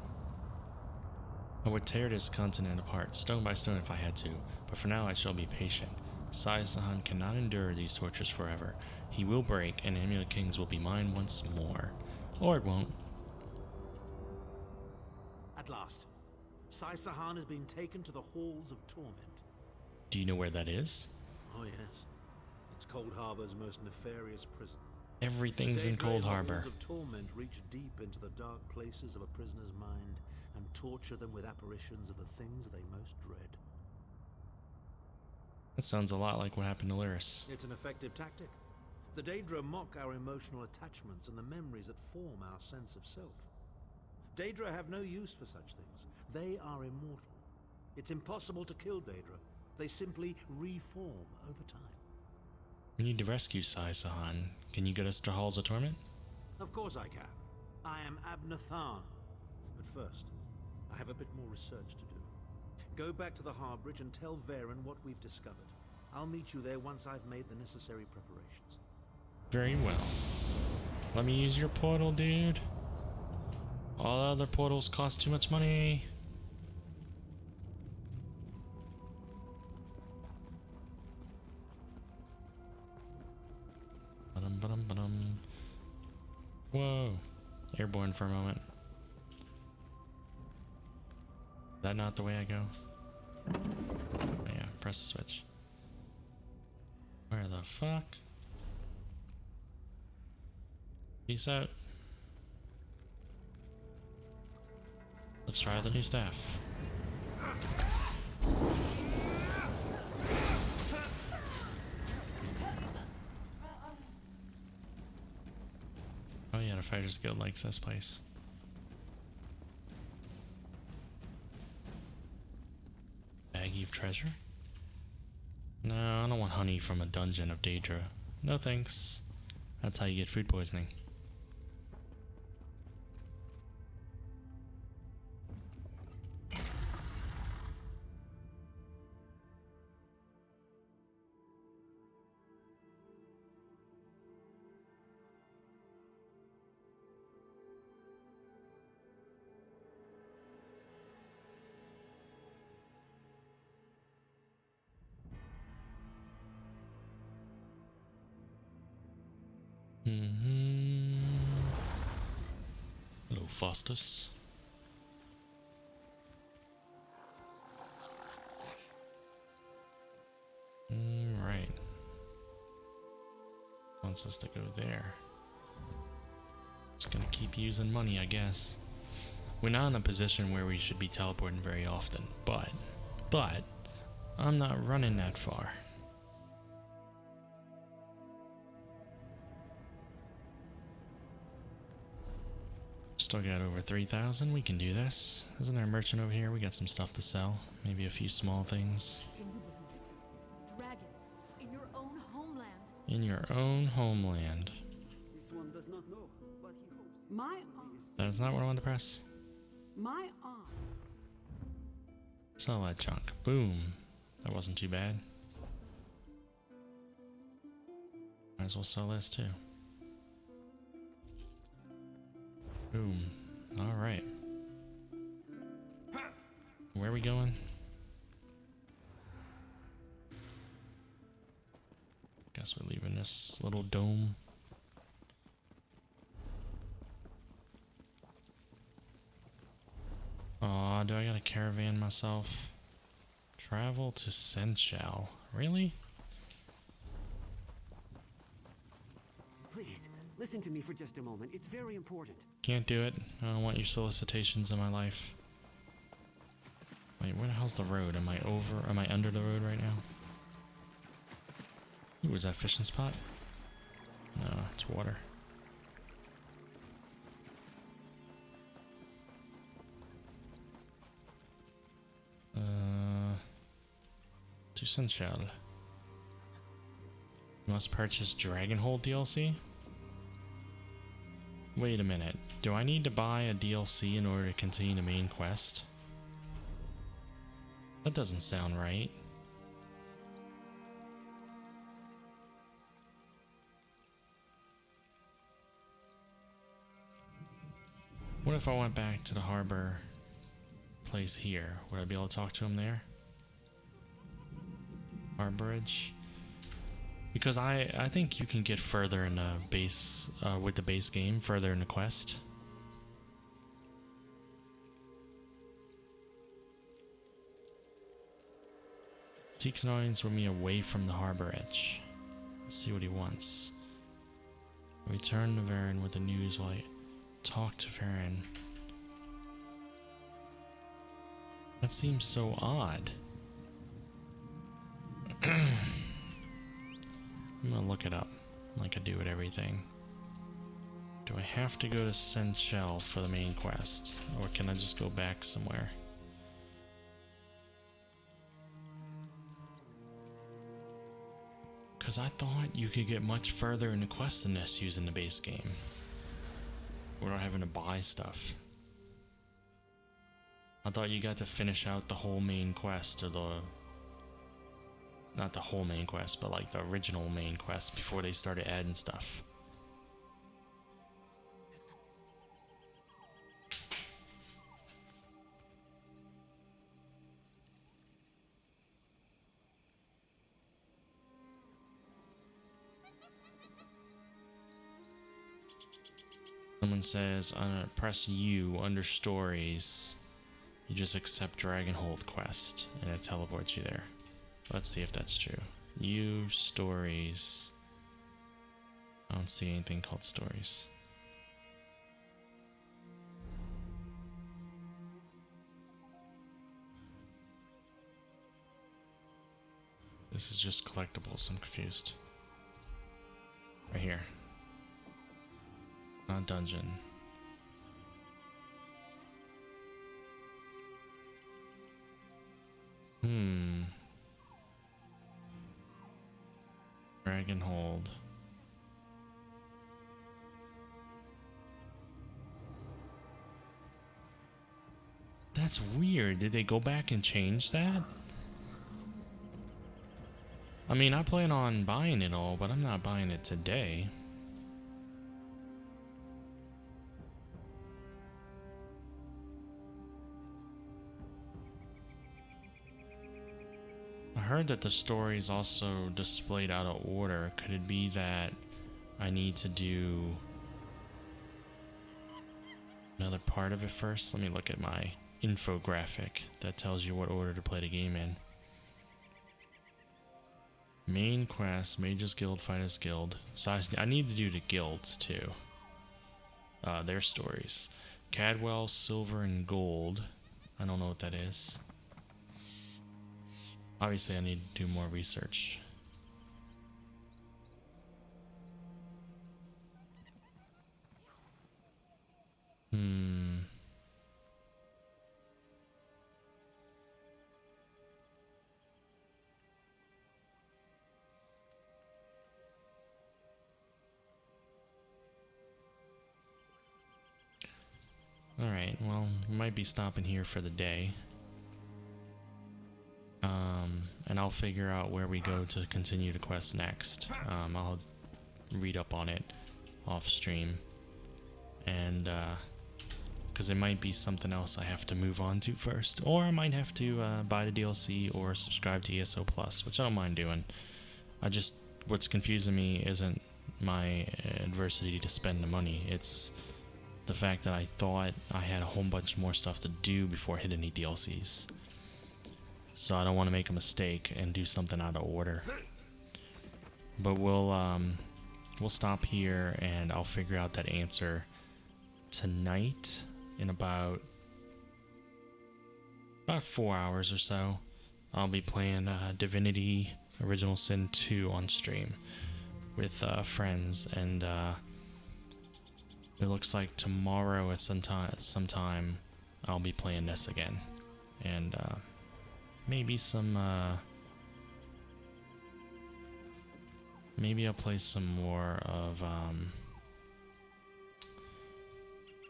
I would tear this continent apart, stone by stone if I had to, but for now I shall be patient. Sai-san cannot endure these tortures forever. He will break, and Amulet Kings will be mine once more. Or it won't. At last, Sai-Sahan has been taken to the Halls of Torment. Do you know where that is? Oh yes. It's Cold Harbor's most nefarious prison. Everything's in Cold Harbor. Halls of Torment reach deep into the dark places of a prisoner's mind and torture them with apparitions of the things they most dread. That sounds a lot like what happened to Lyris. It's an effective tactic. The Daedra mock our emotional attachments and the memories that form our sense of self. Daedra have no use for such things. They are immortal. It's impossible to kill Daedra. They simply reform over time. We need to rescue Sai-Sahan. Can you get us to Halls of Torment? Of course I can. I am Abnathan. But first, I have a bit more research to do. Go back to the Harbridge and tell Varen what we've discovered. I'll meet you there once I've made the necessary preparations. Very well. Let me use your portal, dude. All other portals cost too much money. Ba-dum. Whoa. Airborne for a moment. Is that not the way I go? Oh, yeah, press the switch. Where the fuck? Peace out. Let's try the new staff. Oh yeah, the Fighters Guild likes this place. Baggie of treasure? No, I don't want honey from a dungeon of Daedra. No thanks. That's how you get food poisoning. Hello, Faustus. Right. Wants us to go there. Just gonna keep using money, I guess. We're not in a position where we should be teleporting very often, but I'm not running that far. Still got over 3,000. We can do this. Isn't there a merchant over here? We got some stuff to sell. Maybe a few small things. Dragons in your own homeland. In your own homeland. This one does not know, but he hopes. My arm. That's not what I wanted to press. My arm. Sell that junk. Boom. That wasn't too bad. Might as well sell this too. Boom. Alright. Where are we going? Guess we're leaving this little dome. Aw, do I gotta caravan myself? Travel to Senchal. Really? Please, listen to me for just a moment. It's very important. Can't do it. I don't want your solicitations in my life. Wait, where the hell's the road? Am I under the road right now? Ooh, is that fishing spot? No, it's water. To Senchal. Must purchase Dragonhold DLC? Wait a minute. Do I need to buy a DLC in order to continue the main quest? That doesn't sound right. What if I went back to the harbor place here? Would I be able to talk to him there? Harborage? Because I think you can get further in the base, with the base game, further in the quest. Seeks an audience with me away from the harbor edge. Let's see what he wants. Return to Varen with the news while I talk to Varen. That seems so odd. I'm gonna look it up, like I do with everything. Do I have to go to Senchal for the main quest, or can I just go back somewhere? Because I thought you could get much further in the quest than this using the base game, without having to buy stuff. I thought you got to finish out the whole main quest, or not the whole main quest, but like the original main quest before they started adding stuff. Someone says, press U under stories. You just accept Dragonhold quest, and it teleports you there. Let's see if that's true. U stories. I don't see anything called stories. This is just collectibles. I'm confused. Right here. Not dungeon. Dragonhold. That's weird. Did they go back and change that? I mean, I plan on buying it all, but I'm not buying it today. I heard that the story is also displayed out of order. Could it be that I need to do another part of it first? Let me look at my infographic that tells you what order to play the game in. Main quest, Mages Guild, Fighters Guild. So I need to do the guilds too. Their stories. Cadwell, Silver, and Gold. I don't know what that is. Obviously, I need to do more research. Alright, well, we might be stopping here for the day. And I'll figure out where we go to continue the quest next. I'll read up on it off stream. And, because it might be something else I have to move on to first. Or I might have to buy the DLC or subscribe to ESO Plus, which I don't mind doing. What's confusing me isn't my adversity to spend the money. It's the fact that I thought I had a whole bunch more stuff to do before hitting any DLCs. so I don't want to make a mistake and do something out of order. But we'll stop here, and I'll figure out that answer tonight in about 4 hours or so. I'll be playing Divinity Original Sin 2 on stream with friends, and it looks like tomorrow at sometime I'll be playing this again, and maybe I'll play some more of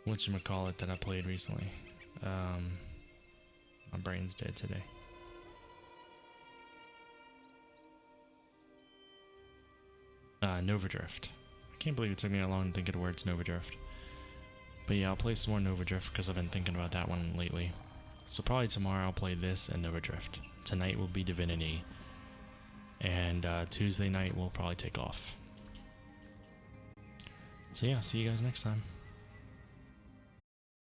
whatchamacallit that I played recently. My brain's dead today. Nova Drift. I can't believe it took me that long to think of the words Nova Drift. But yeah, I'll play some more Nova Drift because I've been thinking about that one lately. So probably tomorrow I'll play this and Nova Drift. Tonight will be Divinity. And Tuesday night we'll probably take off. So yeah, see you guys next time.